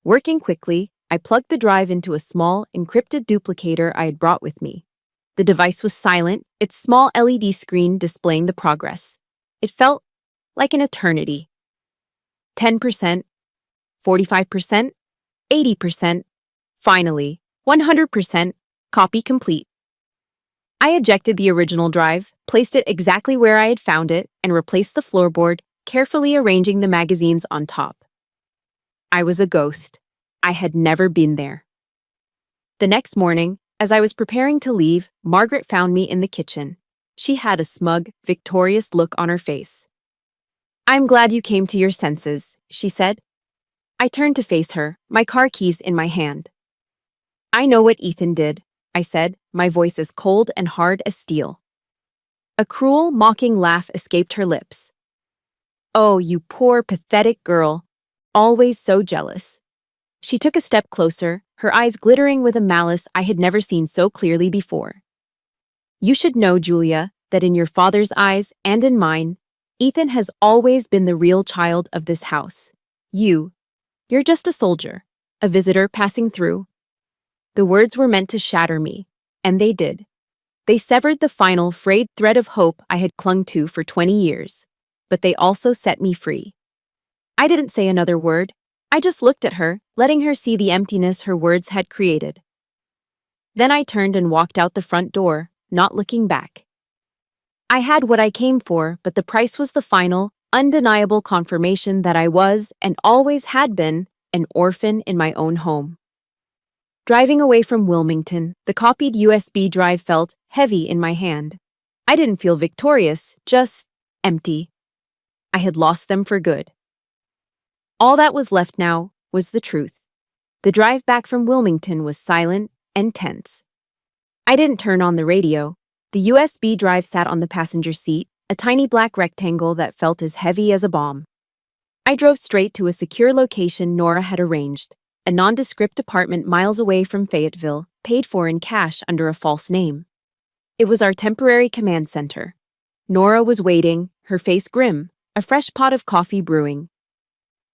Working quickly, I plugged the drive into a small, encrypted duplicator I had brought with me. The device was silent, its small LED screen displaying the progress. It felt like an eternity. 10%, 45%, 80%, finally, 100%, copy complete. I ejected the original drive, placed it exactly where I had found it, and replaced the floorboard, carefully arranging the magazines on top. I was a ghost. I had never been there. The next morning, as I was preparing to leave, Margaret found me in the kitchen. She had a smug, victorious look on her face. "I'm glad you came to your senses," she said. I turned to face her, my car keys in my hand. "I know what Ethan did," I said, my voice as cold and hard as steel. A cruel, mocking laugh escaped her lips. "Oh, you poor, pathetic girl. Always so jealous." She took a step closer, her eyes glittering with a malice I had never seen so clearly before. "You should know, Julia, that in your father's eyes and in mine, Ethan has always been the real child of this house. You're just a soldier, a visitor passing through." The words were meant to shatter me, and they did. They severed the final, frayed thread of hope I had clung to for 20 years, but they also set me free. I didn't say another word. I just looked at her, letting her see the emptiness her words had created. Then I turned and walked out the front door, not looking back. I had what I came for, but the price was the final, undeniable confirmation that I was, and always had been, an orphan in my own home. Driving away from Wilmington, the copied USB drive felt heavy in my hand. I didn't feel victorious, just empty. I had lost them for good. All that was left now was the truth. The drive back from Wilmington was silent and tense. I didn't turn on the radio. The USB drive sat on the passenger seat, a tiny black rectangle that felt as heavy as a bomb. I drove straight to a secure location Nora had arranged, a nondescript apartment miles away from Fayetteville, paid for in cash under a false name. It was our temporary command center. Nora was waiting, her face grim, a fresh pot of coffee brewing.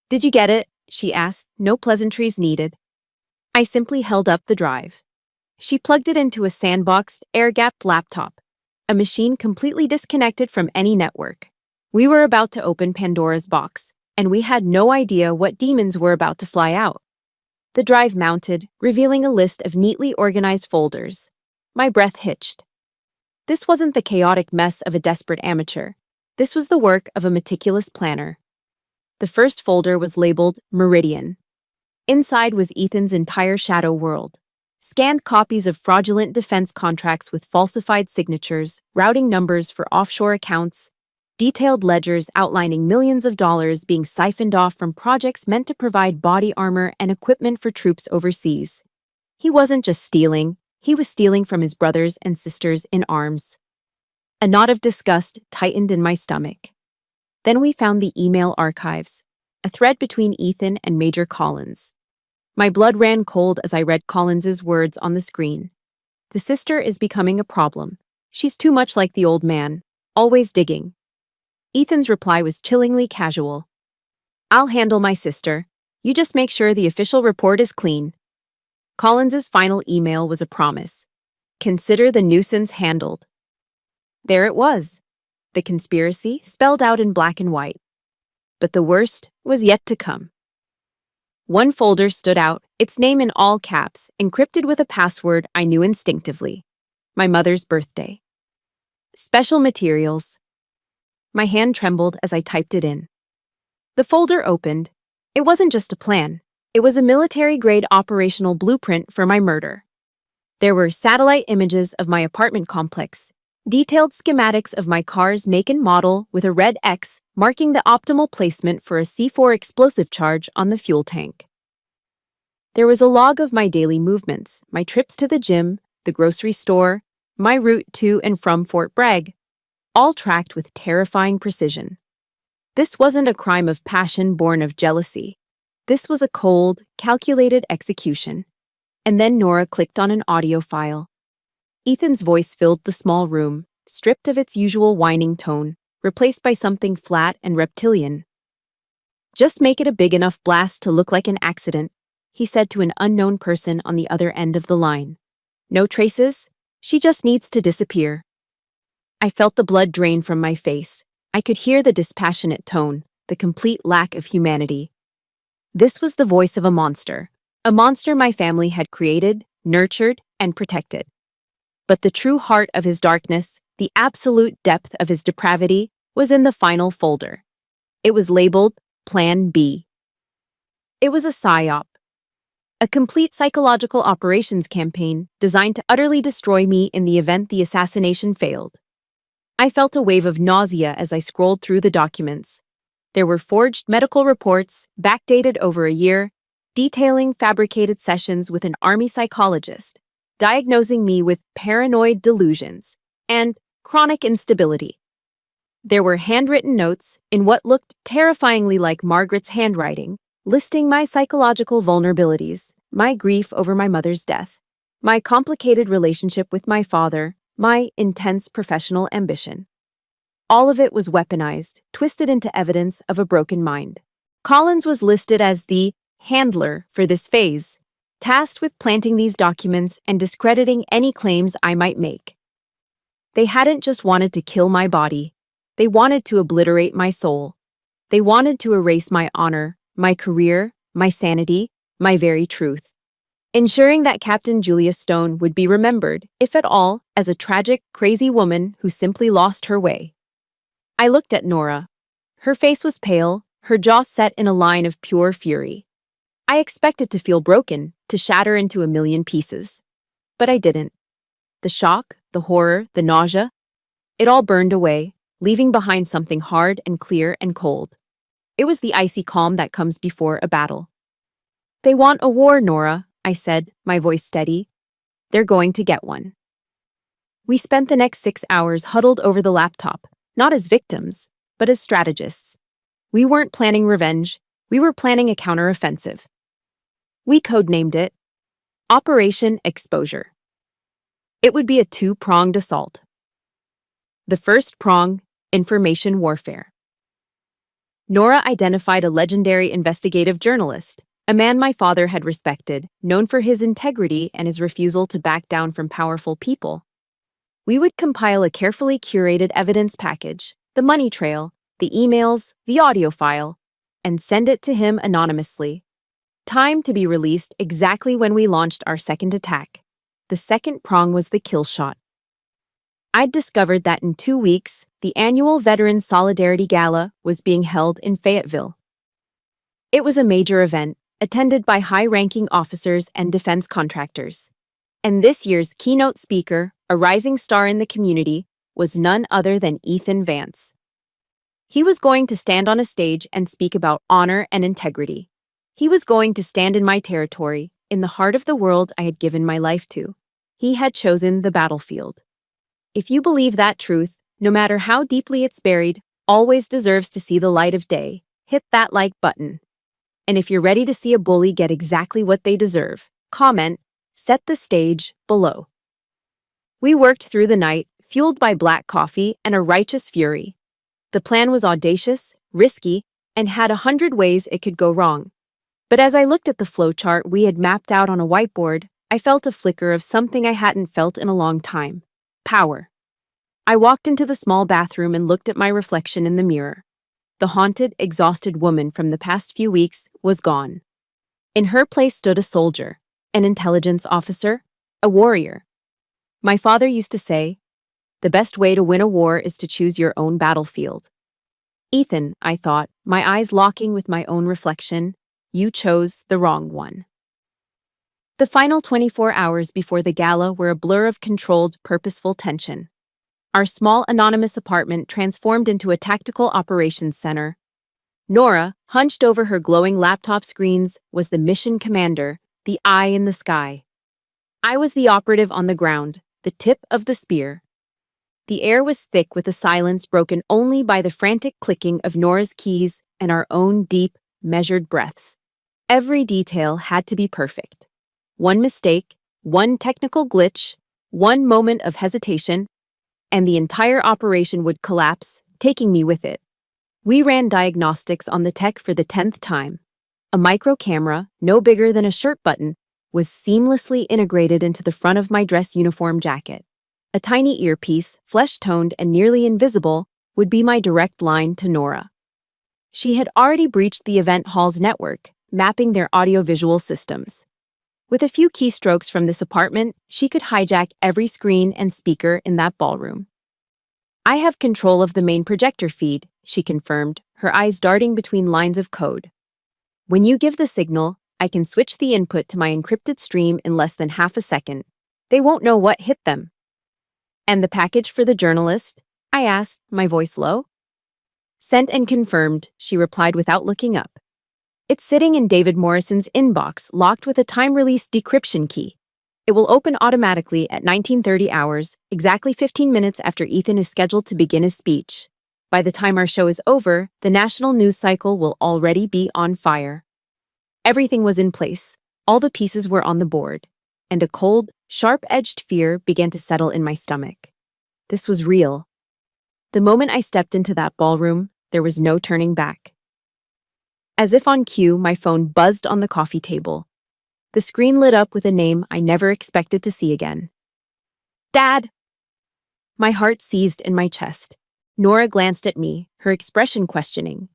"Did you get it?" she asked, no pleasantries needed. I simply held up the drive. She plugged it into a sandboxed, air-gapped laptop, a machine completely disconnected from any network. We were about to open Pandora's box, and we had no idea what demons were about to fly out. The drive mounted, revealing a list of neatly organized folders. My breath hitched. This wasn't the chaotic mess of a desperate amateur. This was the work of a meticulous planner. The first folder was labeled Meridian. Inside was Ethan's entire shadow world. Scanned copies of fraudulent defense contracts with falsified signatures, routing numbers for offshore accounts, detailed ledgers outlining millions of dollars being siphoned off from projects meant to provide body armor and equipment for troops overseas. He wasn't just stealing, he was stealing from his brothers and sisters in arms. A knot of disgust tightened in my stomach. Then we found the email archives, a thread between Ethan and Major Collins. My blood ran cold as I read Collins's words on the screen. "The sister is becoming a problem. She's too much like the old man, always digging." Ethan's reply was chillingly casual. "I'll handle my sister. You just make sure the official report is clean." Collins's final email was a promise. "Consider the nuisance handled." There it was. The conspiracy spelled out in black and white. But the worst was yet to come. One folder stood out, its name in all caps, encrypted with a password I knew instinctively. My mother's birthday. Special materials. My hand trembled as I typed it in. The folder opened. It wasn't just a plan. It was a military-grade operational blueprint for my murder. There were satellite images of my apartment complex, Detailed schematics of my car's make and model with a red X marking the optimal placement for a C4 explosive charge on the fuel tank. There was a log of my daily movements, my trips to the gym, the grocery store, my route to and from Fort Bragg, all tracked with terrifying precision. This wasn't a crime of passion born of jealousy. This was a cold, calculated execution. And then Nora clicked on an audio file. Ethan's voice filled the small room, stripped of its usual whining tone, replaced by something flat and reptilian. "Just make it a big enough blast to look like an accident," he said to an unknown person on the other end of the line. "No traces? She just needs to disappear." I felt the blood drain from my face. I could hear the dispassionate tone, the complete lack of humanity. This was the voice of a monster my family had created, nurtured, and protected. But the true heart of his darkness, the absolute depth of his depravity, was in the final folder. It was labeled Plan B. It was a psyop, a complete psychological operations campaign designed to utterly destroy me in the event the assassination failed. I felt a wave of nausea as I scrolled through the documents. There were forged medical reports, backdated over a year, detailing fabricated sessions with an army psychologist, diagnosing me with paranoid delusions and chronic instability. There were handwritten notes in what looked terrifyingly like Margaret's handwriting, listing my psychological vulnerabilities, my grief over my mother's death, my complicated relationship with my father, my intense professional ambition. All of it was weaponized, twisted into evidence of a broken mind. Collins was listed as the handler for this phase, tasked with planting these documents and discrediting any claims I might make. They hadn't just wanted to kill my body. They wanted to obliterate my soul. They wanted to erase my honor, my career, my sanity, my very truth. Ensuring that Captain Julia Stone would be remembered, if at all, as a tragic, crazy woman who simply lost her way. I looked at Nora. Her face was pale, her jaw set in a line of pure fury. I expected to feel broken, to shatter into a million pieces. But I didn't. The shock, the horror, the nausea, it all burned away, leaving behind something hard and clear and cold. It was the icy calm that comes before a battle. "They want a war, Nora," I said, my voice steady. "They're going to get one." We spent the next 6 hours huddled over the laptop, not as victims, but as strategists. We weren't planning revenge, we were planning a counteroffensive. We codenamed it Operation Exposure. It would be a two-pronged assault. The first prong, information warfare. Nora identified a legendary investigative journalist, a man my father had respected, known for his integrity and his refusal to back down from powerful people. We would compile a carefully curated evidence package, the money trail, the emails, the audio file, and send it to him anonymously. Time to be released exactly when we launched our second attack. The second prong was the kill shot. I'd discovered that in 2 weeks, the annual Veterans Solidarity Gala was being held in Fayetteville. It was a major event, attended by high-ranking officers and defense contractors. And this year's keynote speaker, a rising star in the community, was none other than Ethan Vance. He was going to stand on a stage and speak about honor and integrity. He was going to stand in my territory, in the heart of the world I had given my life to. He had chosen the battlefield. If you believe that truth, no matter how deeply it's buried, always deserves to see the light of day, hit that like button. And if you're ready to see a bully get exactly what they deserve, comment, set the stage below. We worked through the night, fueled by black coffee and a righteous fury. The plan was audacious, risky, and had 100 ways it could go wrong. But as I looked at the flowchart we had mapped out on a whiteboard, I felt a flicker of something I hadn't felt in a long time. Power. I walked into the small bathroom and looked at my reflection in the mirror. The haunted, exhausted woman from the past few weeks was gone. In her place stood a soldier, an intelligence officer, a warrior. My father used to say, "The best way to win a war is to choose your own battlefield." Ethan, I thought, my eyes locking with my own reflection, you chose the wrong one. The final 24 hours before the gala were a blur of controlled, purposeful tension. Our small anonymous apartment transformed into a tactical operations center. Nora, hunched over her glowing laptop screens, was the mission commander, the eye in the sky. I was the operative on the ground, the tip of the spear. The air was thick with a silence broken only by the frantic clicking of Nora's keys and our own deep, measured breaths. Every detail had to be perfect. One mistake, one technical glitch, one moment of hesitation, and the entire operation would collapse, taking me with it. We ran diagnostics on the tech for the 10th time. A micro camera, no bigger than a shirt button, was seamlessly integrated into the front of my dress uniform jacket. A tiny earpiece, flesh-toned and nearly invisible, would be my direct line to Nora. She had already breached the event hall's network, mapping their audiovisual systems. With a few keystrokes from this apartment, she could hijack every screen and speaker in that ballroom. I have control of the main projector feed, she confirmed, her eyes darting between lines of code. When you give the signal, I can switch the input to my encrypted stream in less than half a second. They won't know what hit them. And the package for the journalist? I asked, my voice low. Sent and confirmed, she replied without looking up. It's sitting in David Morrison's inbox, locked with a time-release decryption key. It will open automatically at 19:30 hours, exactly 15 minutes after Ethan is scheduled to begin his speech. By the time our show is over, the national news cycle will already be on fire. Everything was in place, all the pieces were on the board, and a cold, sharp-edged fear began to settle in my stomach. This was real. The moment I stepped into that ballroom, there was no turning back. As if on cue, my phone buzzed on the coffee table. The screen lit up with a name I never expected to see again. Dad! My heart seized in my chest. Nora glanced at me, her expression questioning.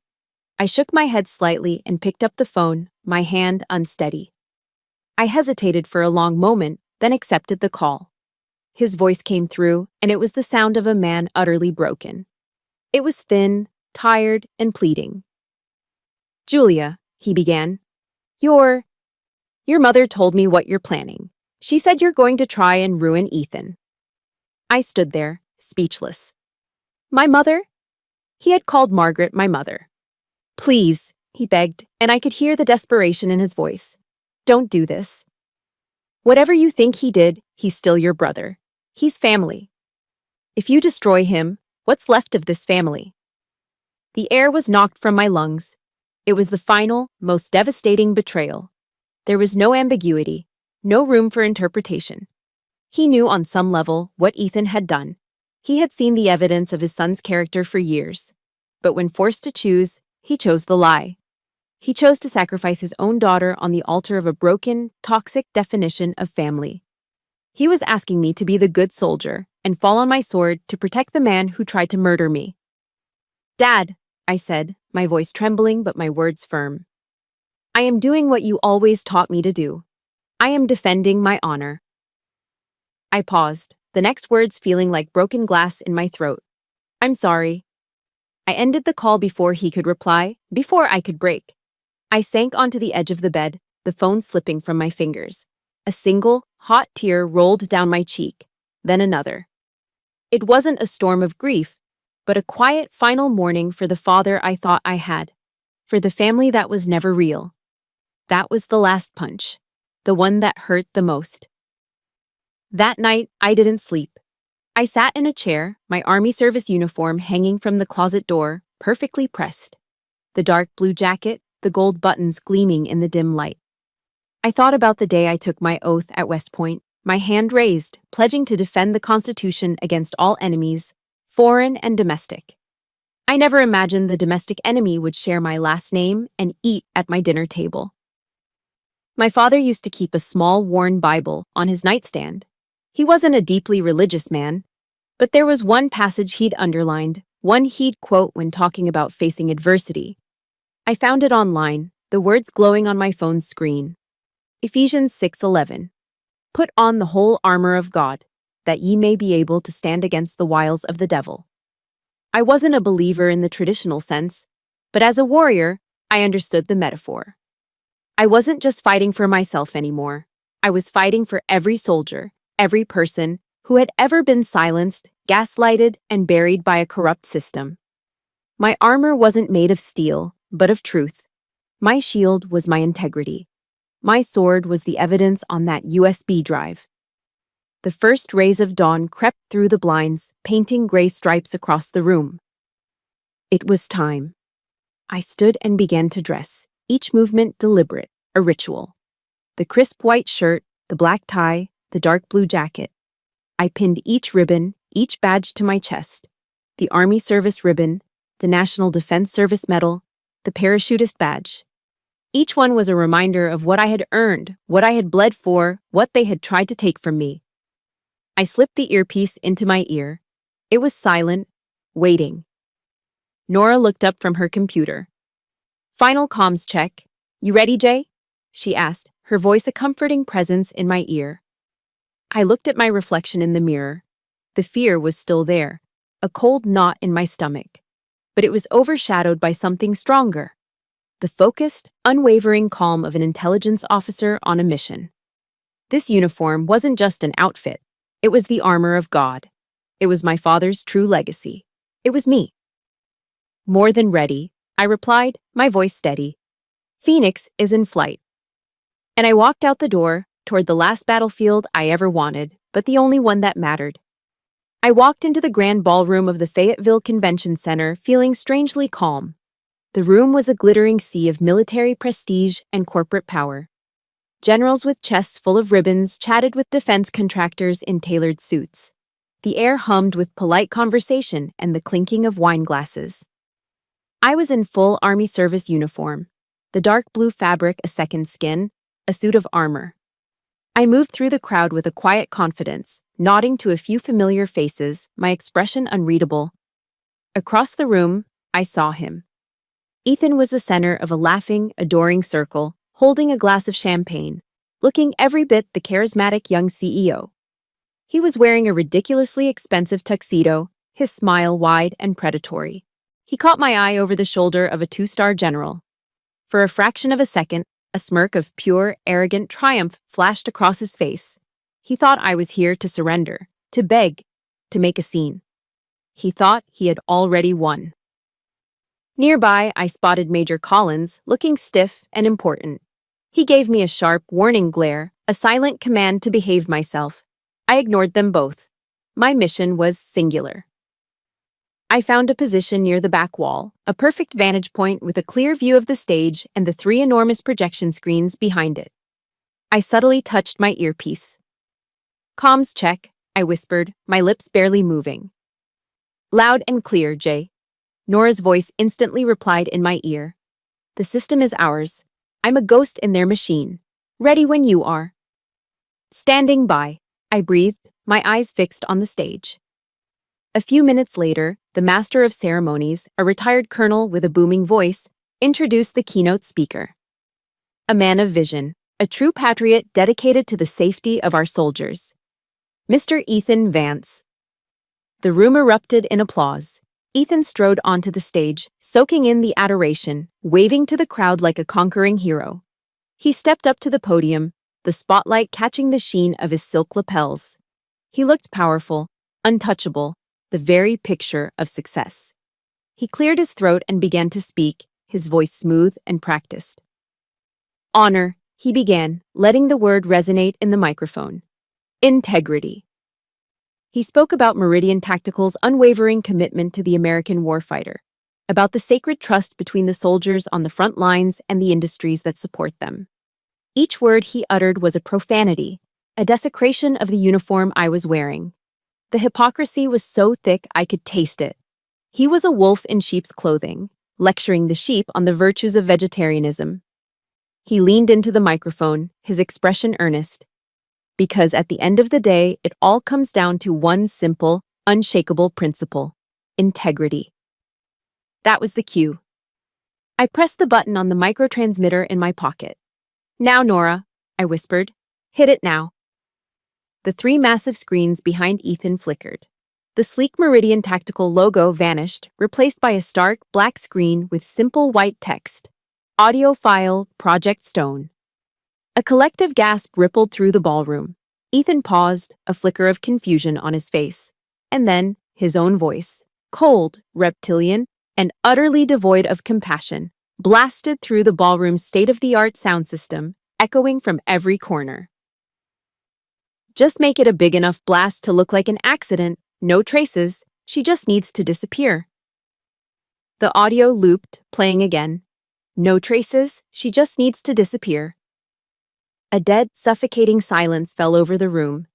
I shook my head slightly and picked up the phone, my hand unsteady. I hesitated for a long moment, then accepted the call. His voice came through, and it was the sound of a man utterly broken. It was thin, tired, and pleading. Julia, he began, your mother told me what you're planning. She said you're going to try and ruin Ethan. I stood there, speechless. My mother? He had called Margaret my mother. Please, he begged, and I could hear the desperation in his voice. Don't do this. Whatever you think he did, he's still your brother. He's family. If you destroy him, what's left of this family? The air was knocked from my lungs. It was the final, most devastating betrayal. There was no ambiguity, no room for interpretation. He knew on some level what Ethan had done. He had seen the evidence of his son's character for years. But when forced to choose, he chose the lie. He chose to sacrifice his own daughter on the altar of a broken, toxic definition of family. He was asking me to be the good soldier and fall on my sword to protect the man who tried to murder me. Dad, I said, my voice trembling but my words firm. I am doing what you always taught me to do. I am defending my honor. I paused, the next words feeling like broken glass in my throat. I'm sorry. I ended the call before he could reply, before I could break. I sank onto the edge of the bed, the phone slipping from my fingers. A single, hot tear rolled down my cheek, then another. It wasn't a storm of grief, but a quiet final mourning for the father I thought I had, for the family that was never real. That was the last punch, the one that hurt the most. That night, I didn't sleep. I sat in a chair, my Army service uniform hanging from the closet door, perfectly pressed. The dark blue jacket, the gold buttons gleaming in the dim light. I thought about the day I took my oath at West Point, my hand raised, pledging to defend the Constitution against all enemies, foreign and domestic. I never imagined the domestic enemy would share my last name and eat at my dinner table. My father used to keep a small, worn Bible on his nightstand. He wasn't a deeply religious man, but there was one passage he'd underlined, one he'd quote when talking about facing adversity. I found it online, the words glowing on my phone's screen. Ephesians 6:11. Put on the whole armor of God, that ye may be able to stand against the wiles of the devil. I wasn't a believer in the traditional sense, but as a warrior, I understood the metaphor. I wasn't just fighting for myself anymore. I was fighting for every soldier, every person who had ever been silenced, gaslighted, and buried by a corrupt system. My armor wasn't made of steel, but of truth. My shield was my integrity. My sword was the evidence on that USB drive. The first rays of dawn crept through the blinds, painting gray stripes across the room. It was time. I stood and began to dress, each movement deliberate, a ritual. The crisp white shirt, the black tie, the dark blue jacket. I pinned each ribbon, each badge to my chest. The Army Service ribbon, the National Defense Service Medal, the Parachutist badge. Each one was a reminder of what I had earned, what I had bled for, what they had tried to take from me. I slipped the earpiece into my ear. It was silent, waiting. Nora looked up from her computer. "Final comms check. You ready, Jay?" she asked, her voice a comforting presence in my ear. I looked at my reflection in the mirror. The fear was still there, a cold knot in my stomach. But it was overshadowed by something stronger. The focused, unwavering calm of an intelligence officer on a mission. This uniform wasn't just an outfit. It was the armor of God. It was my father's true legacy. It was me. "More than ready," I replied, my voice steady. "Phoenix is in flight." And I walked out the door, toward the last battlefield I ever wanted, but the only one that mattered. I walked into the grand ballroom of the Fayetteville Convention Center feeling strangely calm. The room was a glittering sea of military prestige and corporate power. Generals with chests full of ribbons chatted with defense contractors in tailored suits. The air hummed with polite conversation and the clinking of wine glasses. I was in full Army service uniform, the dark blue fabric a second skin, a suit of armor. I moved through the crowd with a quiet confidence, nodding to a few familiar faces, my expression unreadable. Across the room, I saw him. Ethan was the center of a laughing, adoring circle, holding a glass of champagne, looking every bit the charismatic young CEO. He was wearing a ridiculously expensive tuxedo, his smile wide and predatory. He caught my eye over the shoulder of a two-star general. For a fraction of a second, a smirk of pure, arrogant triumph flashed across his face. He thought I was here to surrender, to beg, to make a scene. He thought he had already won. Nearby, I spotted Major Collins, looking stiff and important. He gave me a sharp, warning glare, a silent command to behave myself. I ignored them both. My mission was singular. I found a position near the back wall, a perfect vantage point with a clear view of the stage and the 3 enormous projection screens behind it. I subtly touched my earpiece. "Comms check," I whispered, my lips barely moving. "Loud and clear, Jay." Nora's voice instantly replied in my ear. "The system is ours. I'm a ghost in their machine. Ready when you are." "Standing by," I breathed, my eyes fixed on the stage. A few minutes later, the master of ceremonies, a retired colonel with a booming voice, introduced the keynote speaker. A man of vision, a true patriot dedicated to the safety of our soldiers. Mr. Ethan Vance. The room erupted in applause. Ethan strode onto the stage, soaking in the adoration, waving to the crowd like a conquering hero. He stepped up to the podium, the spotlight catching the sheen of his silk lapels. He looked powerful, untouchable, the very picture of success. He cleared his throat and began to speak, his voice smooth and practiced. "Honor," he began, letting the word resonate in the microphone. "Integrity." He spoke about Meridian Tactical's unwavering commitment to the American warfighter, about the sacred trust between the soldiers on the front lines and the industries that support them. Each word he uttered was a profanity, a desecration of the uniform I was wearing. The hypocrisy was so thick I could taste it. He was a wolf in sheep's clothing, lecturing the sheep on the virtues of vegetarianism. He leaned into the microphone, his expression earnest. Because at the end of the day, it all comes down to one simple, unshakable principle: integrity. That was the cue. I pressed the button on the microtransmitter in my pocket. "Now, Nora," I whispered. "Hit it now." The 3 massive screens behind Ethan flickered. The sleek Meridian Tactical logo vanished, replaced by a stark, black screen with simple white text. Audio file, Project Stone. A collective gasp rippled through the ballroom. Ethan paused, a flicker of confusion on his face. And then, his own voice, cold, reptilian, and utterly devoid of compassion, blasted through the ballroom's state-of-the-art sound system, echoing from every corner. Just make it a big enough blast to look like an accident, no traces, she just needs to disappear. The audio looped, playing again. No traces, she just needs to disappear. A dead, suffocating silence fell over the room.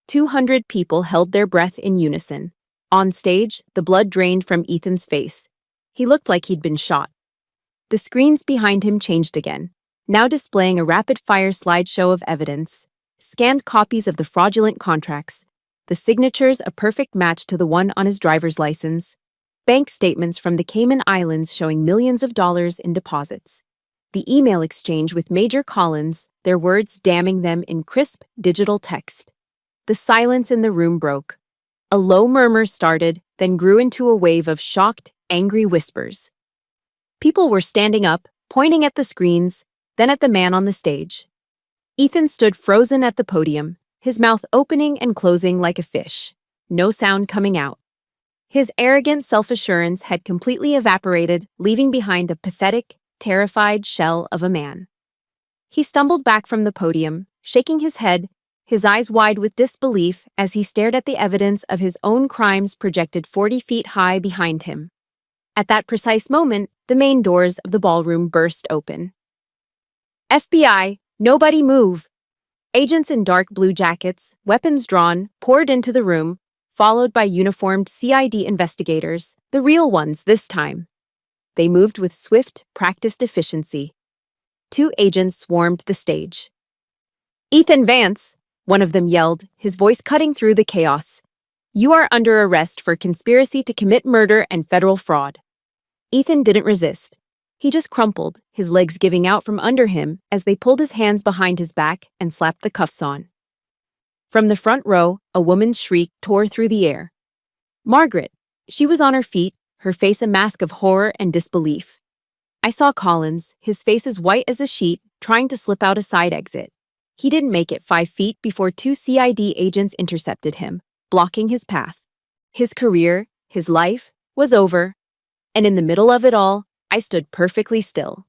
200 people held their breath in unison. On stage, the blood drained from Ethan's face. He looked like he'd been shot. The screens behind him changed again, now displaying a rapid-fire slideshow of evidence. Scanned copies of the fraudulent contracts, the signatures a perfect match to the one on his driver's license, bank statements from the Cayman Islands showing millions of dollars in deposits. The email exchange with Major Collins, their words damning them in crisp digital text. The silence in the room broke. A low murmur started, then grew into a wave of shocked, angry whispers. People were standing up, pointing at the screens, then at the man on the stage. Ethan stood frozen at the podium, his mouth opening and closing like a fish, no sound coming out. His arrogant self-assurance had completely evaporated, leaving behind a pathetic, terrified shell of a man. He stumbled back from the podium, shaking his head, his eyes wide with disbelief as he stared at the evidence of his own crimes projected 40 feet high behind him. At that precise moment, the main doors of the ballroom burst open. FBI, nobody move! Agents in dark blue jackets, weapons drawn, poured into the room, followed by uniformed CID investigators, the real ones this time. They moved with swift, practiced efficiency. 2 agents swarmed the stage. "Ethan Vance," one of them yelled, his voice cutting through the chaos. "You are under arrest for conspiracy to commit murder and federal fraud." Ethan didn't resist. He just crumpled, his legs giving out from under him as they pulled his hands behind his back and slapped the cuffs on. From the front row, a woman's shriek tore through the air. Margaret. She was on her feet, her face a mask of horror and disbelief. I saw Collins, his face as white as a sheet, trying to slip out a side exit. He didn't make it 5 feet before 2 CID agents intercepted him, blocking his path. His career, his life, was over. And in the middle of it all, I stood perfectly still.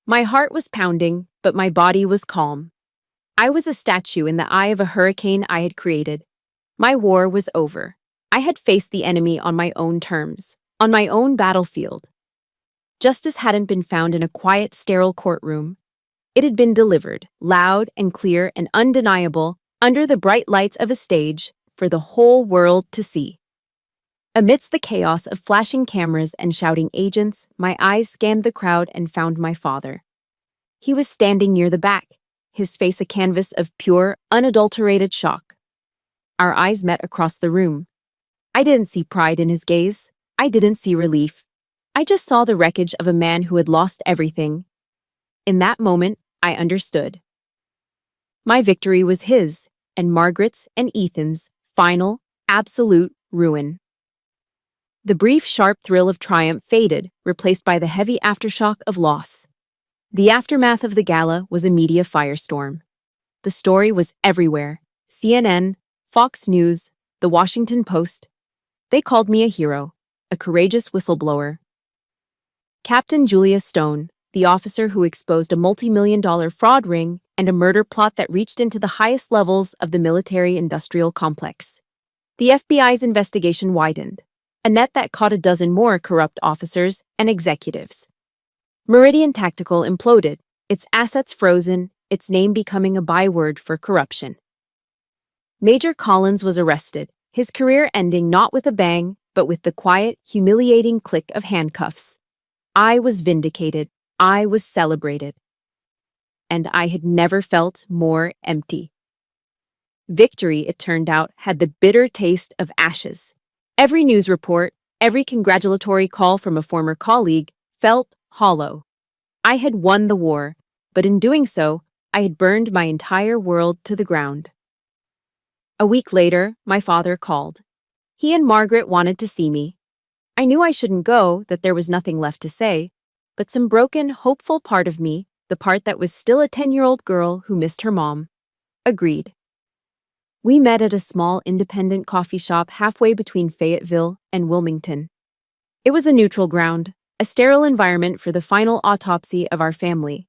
My heart was pounding, but my body was calm. I was a statue in the eye of a hurricane I had created. My war was over. I had faced the enemy on my own terms, on my own battlefield. Justice hadn't been found in a quiet, sterile courtroom. It had been delivered, loud and clear and undeniable, under the bright lights of a stage for the whole world to see. Amidst the chaos of flashing cameras and shouting agents, my eyes scanned the crowd and found my father. He was standing near the back, his face a canvas of pure, unadulterated shock. Our eyes met across the room. I didn't see pride in his gaze. I didn't see relief. I just saw the wreckage of a man who had lost everything. In that moment, I understood. My victory was his, and Margaret's and Ethan's final, absolute ruin. The brief, sharp thrill of triumph faded, replaced by the heavy aftershock of loss. The aftermath of the gala was a media firestorm. The story was everywhere. CNN, Fox News, The Washington Post. They called me a hero, a courageous whistleblower. Captain Julia Stone, the officer who exposed a multi-million-dollar fraud ring and a murder plot that reached into the highest levels of the military-industrial complex. The FBI's investigation widened, a net that caught a dozen more corrupt officers and executives. Meridian Tactical imploded, its assets frozen, its name becoming a byword for corruption. Major Collins was arrested, his career ending not with a bang, but with the quiet, humiliating click of handcuffs. I was vindicated. I was celebrated. And I had never felt more empty. Victory, it turned out, had the bitter taste of ashes. Every news report, every congratulatory call from a former colleague felt hollow. I had won the war, but in doing so, I had burned my entire world to the ground. A week later, my father called. He and Margaret wanted to see me. I knew I shouldn't go, that there was nothing left to say, but some broken, hopeful part of me, the part that was still a 10-year-old girl who missed her mom, agreed. We met at a small independent coffee shop halfway between Fayetteville and Wilmington. It was a neutral ground, a sterile environment for the final autopsy of our family.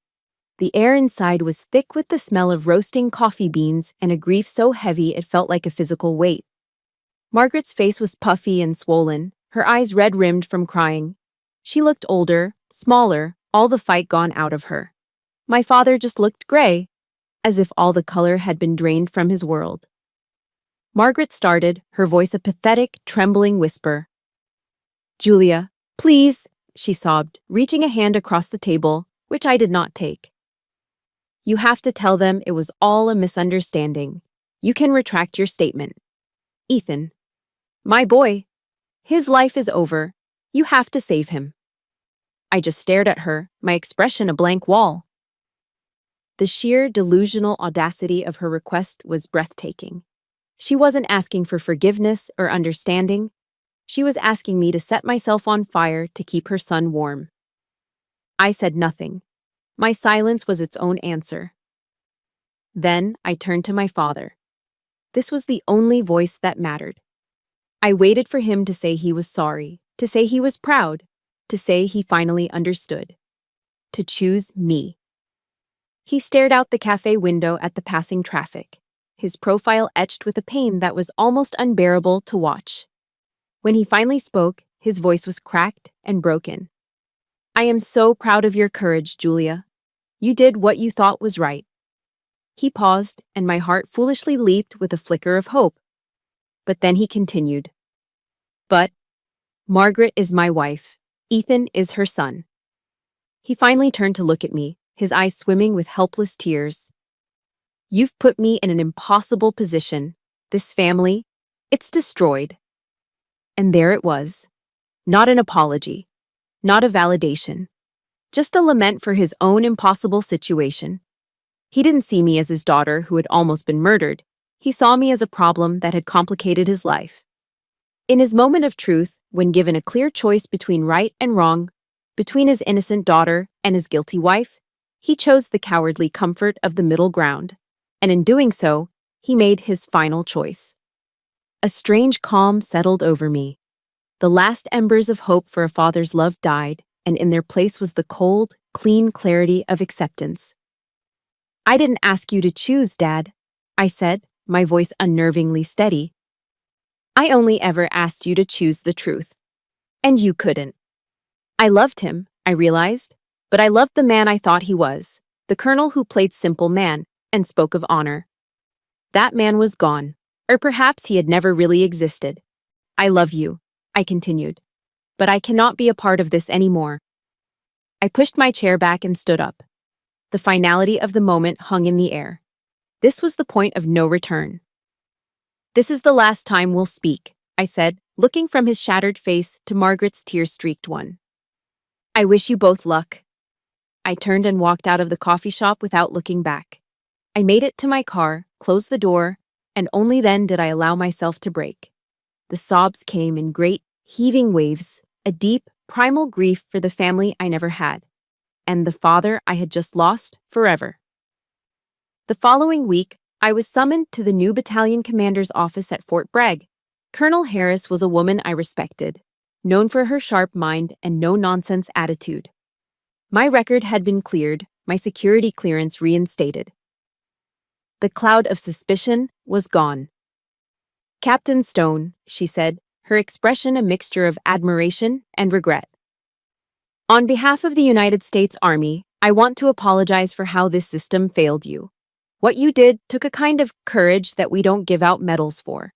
The air inside was thick with the smell of roasting coffee beans and a grief so heavy it felt like a physical weight. Margaret's face was puffy and swollen, her eyes red-rimmed from crying. She looked older, smaller, all the fight gone out of her. My father just looked gray, as if all the color had been drained from his world. Margaret started, her voice a pathetic, trembling whisper. "Julia, please," she sobbed, reaching a hand across the table, which I did not take. "You have to tell them it was all a misunderstanding. You can retract your statement. Ethan. My boy. His life is over. You have to save him." I just stared at her, my expression a blank wall. The sheer delusional audacity of her request was breathtaking. She wasn't asking for forgiveness or understanding. She was asking me to set myself on fire to keep her son warm. I said nothing. My silence was its own answer. Then I turned to my father. This was the only voice that mattered. I waited for him to say he was sorry, to say he was proud, to say he finally understood. To choose me. He stared out the cafe window at the passing traffic, his profile etched with a pain that was almost unbearable to watch. When he finally spoke, his voice was cracked and broken. "I am so proud of your courage, Julia. You did what you thought was right." He paused, and my heart foolishly leaped with a flicker of hope. But then he continued. "But Margaret is my wife. Ethan is her son." He finally turned to look at me, his eyes swimming with helpless tears. "You've put me in an impossible position. This family, it's destroyed." And there it was. Not an apology. Not a validation. Just a lament for his own impossible situation. He didn't see me as his daughter who had almost been murdered. He saw me as a problem that had complicated his life. In his moment of truth, when given a clear choice between right and wrong, between his innocent daughter and his guilty wife, he chose the cowardly comfort of the middle ground. And in doing so, he made his final choice. A strange calm settled over me. The last embers of hope for a father's love died, and in their place was the cold, clean clarity of acceptance. "I didn't ask you to choose, Dad," I said, my voice unnervingly steady. "I only ever asked you to choose the truth. And you couldn't." I loved him, I realized, but I loved the man I thought he was, the colonel who played simple man and spoke of honor. That man was gone, or perhaps he had never really existed. "I love you," I continued, "but I cannot be a part of this anymore." I pushed my chair back and stood up. The finality of the moment hung in the air. This was the point of no return. "This is the last time we'll speak," I said, looking from his shattered face to Margaret's tear-streaked one. "I wish you both luck." I turned and walked out of the coffee shop without looking back. I made it to my car, closed the door, and only then did I allow myself to break. The sobs came in great, heaving waves, a deep, primal grief for the family I never had, and the father I had just lost forever. The following week, I was summoned to the new battalion commander's office at Fort Bragg. Colonel Harris was a woman I respected, known for her sharp mind and no-nonsense attitude. My record had been cleared, my security clearance reinstated. The cloud of suspicion was gone. "Captain Stone," she said, her expression a mixture of admiration and regret. "On behalf of the United States Army, I want to apologize for how this system failed you. What you did took a kind of courage that we don't give out medals for."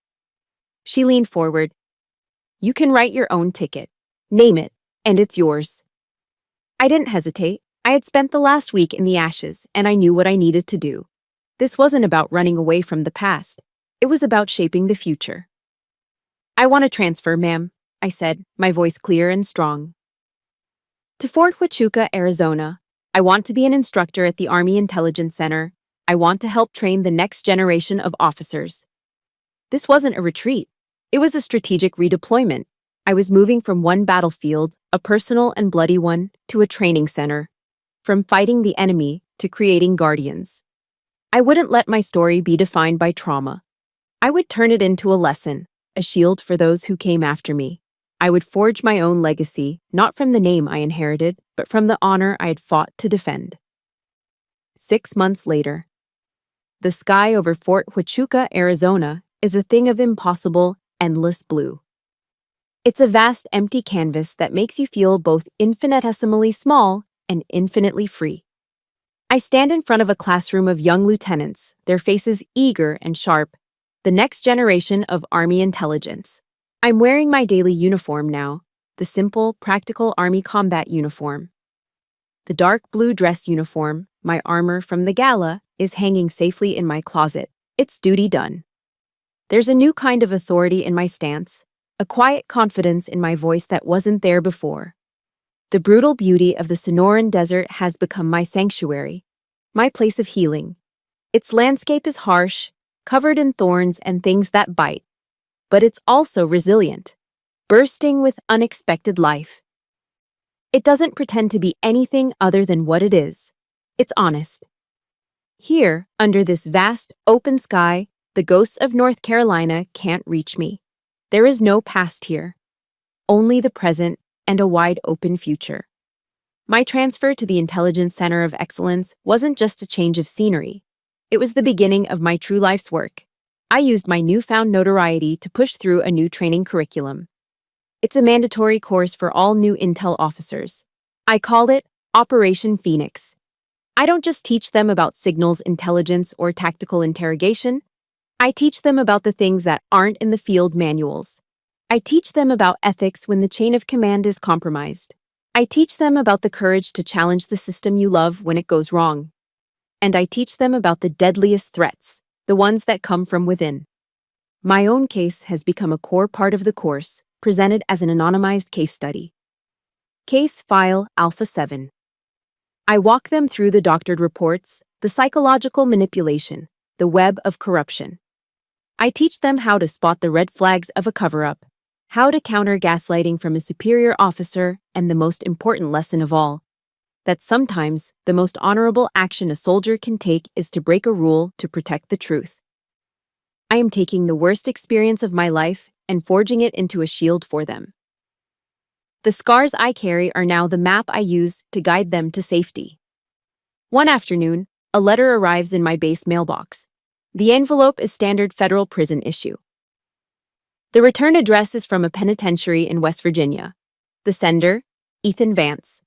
She leaned forward. "You can write your own ticket. Name it, and it's yours." I didn't hesitate. I had spent the last week in the ashes, and I knew what I needed to do. This wasn't about running away from the past. It was about shaping the future. "I want to transfer, ma'am," I said, my voice clear and strong. "To Fort Huachuca, Arizona. I want to be an instructor at the Army Intelligence Center. I want to help train the next generation of officers." This wasn't a retreat. It was a strategic redeployment. I was moving from one battlefield, a personal and bloody one, to a training center. From fighting the enemy to creating guardians. I wouldn't let my story be defined by trauma. I would turn it into a lesson, a shield for those who came after me. I would forge my own legacy, not from the name I inherited, but from the honor I had fought to defend. 6 months later. The sky over Fort Huachuca, Arizona, is a thing of impossible, endless blue. It's a vast empty canvas that makes you feel both infinitesimally small and infinitely free. I stand in front of a classroom of young lieutenants, their faces eager and sharp, the next generation of Army intelligence. I'm wearing my daily uniform now, the simple, practical Army combat uniform. The dark blue dress uniform, my armor from the gala, is hanging safely in my closet. It's duty done. There's a new kind of authority in my stance, a quiet confidence in my voice that wasn't there before. The brutal beauty of the Sonoran Desert has become my sanctuary, my place of healing. Its landscape is harsh, covered in thorns and things that bite, but it's also resilient, bursting with unexpected life. It doesn't pretend to be anything other than what it is. It's honest. Here, under this vast, open sky, the ghosts of North Carolina can't reach me. There is no past here, only the present and a wide-open future. My transfer to the Intelligence Center of Excellence wasn't just a change of scenery. It was the beginning of my true life's work. I used my newfound notoriety to push through a new training curriculum. It's a mandatory course for all new intel officers. I call it Operation Phoenix. I don't just teach them about signals intelligence or tactical interrogation. I teach them about the things that aren't in the field manuals. I teach them about ethics when the chain of command is compromised. I teach them about the courage to challenge the system you love when it goes wrong. And I teach them about the deadliest threats, the ones that come from within. My own case has become a core part of the course, presented as an anonymized case study. Case File Alpha 7. I walk them through the doctored reports, the psychological manipulation, the web of corruption. I teach them how to spot the red flags of a cover-up, how to counter gaslighting from a superior officer, and the most important lesson of all, that sometimes the most honorable action a soldier can take is to break a rule to protect the truth. I am taking the worst experience of my life and forging it into a shield for them. The scars I carry are now the map I use to guide them to safety. One afternoon, a letter arrives in my base mailbox. The envelope is standard federal prison issue. The return address is from a penitentiary in West Virginia. The sender, Ethan Vance.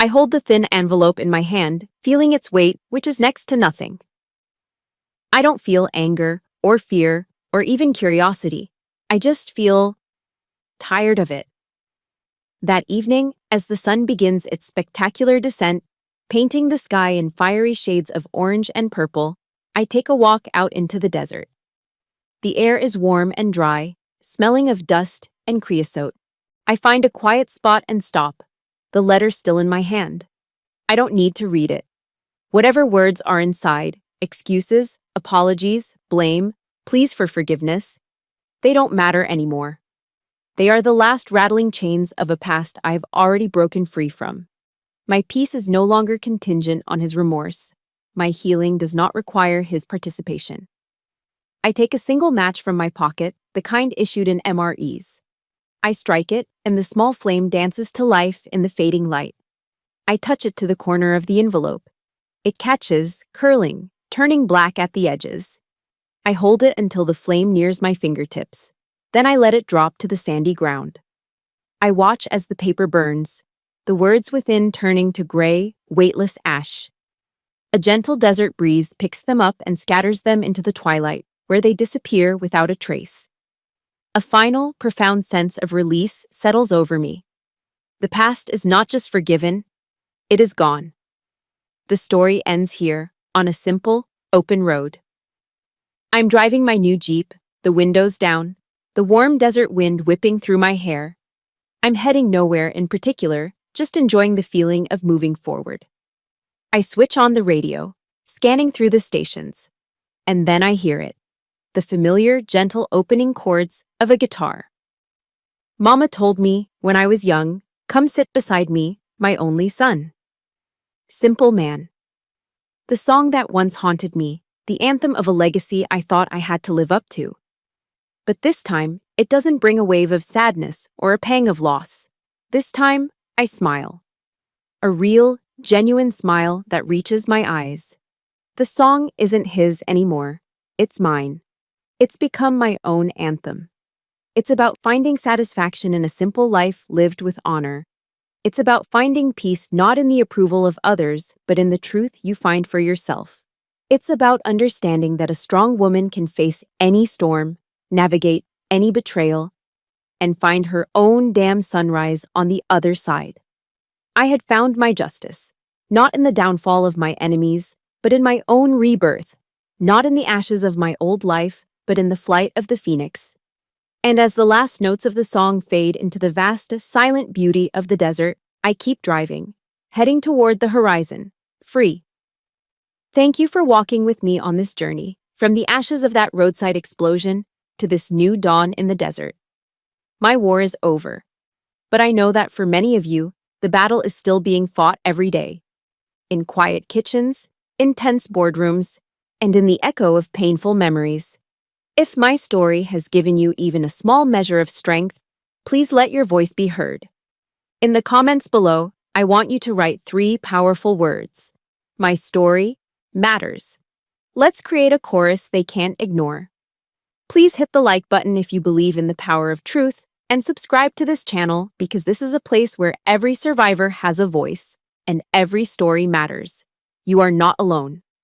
I hold the thin envelope in my hand, feeling its weight, which is next to nothing. I don't feel anger or fear or even curiosity. I just feel tired of it. That evening, as the sun begins its spectacular descent, painting the sky in fiery shades of orange and purple, I take a walk out into the desert. The air is warm and dry, smelling of dust and creosote. I find a quiet spot and stop, the letter still in my hand. I don't need to read it. Whatever words are inside, excuses, apologies, blame, pleas for forgiveness, they don't matter anymore. They are the last rattling chains of a past I have already broken free from. My peace is no longer contingent on his remorse. My healing does not require his participation. I take a single match from my pocket, the kind issued in MREs. I strike it, and the small flame dances to life in the fading light. I touch it to the corner of the envelope. It catches, curling, turning black at the edges. I hold it until the flame nears my fingertips. Then I let it drop to the sandy ground. I watch as the paper burns, the words within turning to gray, weightless ash. A gentle desert breeze picks them up and scatters them into the twilight, where they disappear without a trace. A final, profound sense of release settles over me. The past is not just forgiven, it is gone. The story ends here, on a simple, open road. I'm driving my new Jeep, the windows down, the warm desert wind whipping through my hair. I'm heading nowhere in particular, just enjoying the feeling of moving forward. I switch on the radio, scanning through the stations, and then I hear it, the familiar, gentle opening chords of a guitar. Mama told me, when I was young, come sit beside me, my only son. Simple Man. The song that once haunted me, the anthem of a legacy I thought I had to live up to. But this time, it doesn't bring a wave of sadness or a pang of loss. This time, I smile. A real, genuine smile that reaches my eyes. The song isn't his anymore. It's mine. It's become my own anthem. It's about finding satisfaction in a simple life lived with honor. It's about finding peace not in the approval of others, but in the truth you find for yourself. It's about understanding that a strong woman can face any storm, navigate any betrayal, and find her own damn sunrise on the other side. I had found my justice, not in the downfall of my enemies, but in my own rebirth, not in the ashes of my old life, but in the flight of the phoenix. And as the last notes of the song fade into the vast, silent beauty of the desert, I keep driving, heading toward the horizon, free. Thank you for walking with me on this journey, from the ashes of that roadside explosion to this new dawn in the desert. My war is over, but I know that for many of you, the battle is still being fought every day. In quiet kitchens, in tense boardrooms, and in the echo of painful memories. If my story has given you even a small measure of strength, please let your voice be heard. In the comments below, I want you to write 3 powerful words. My story matters. Let's create a chorus they can't ignore. Please hit the like button if you believe in the power of truth, and subscribe to this channel because this is a place where every survivor has a voice and every story matters. You are not alone.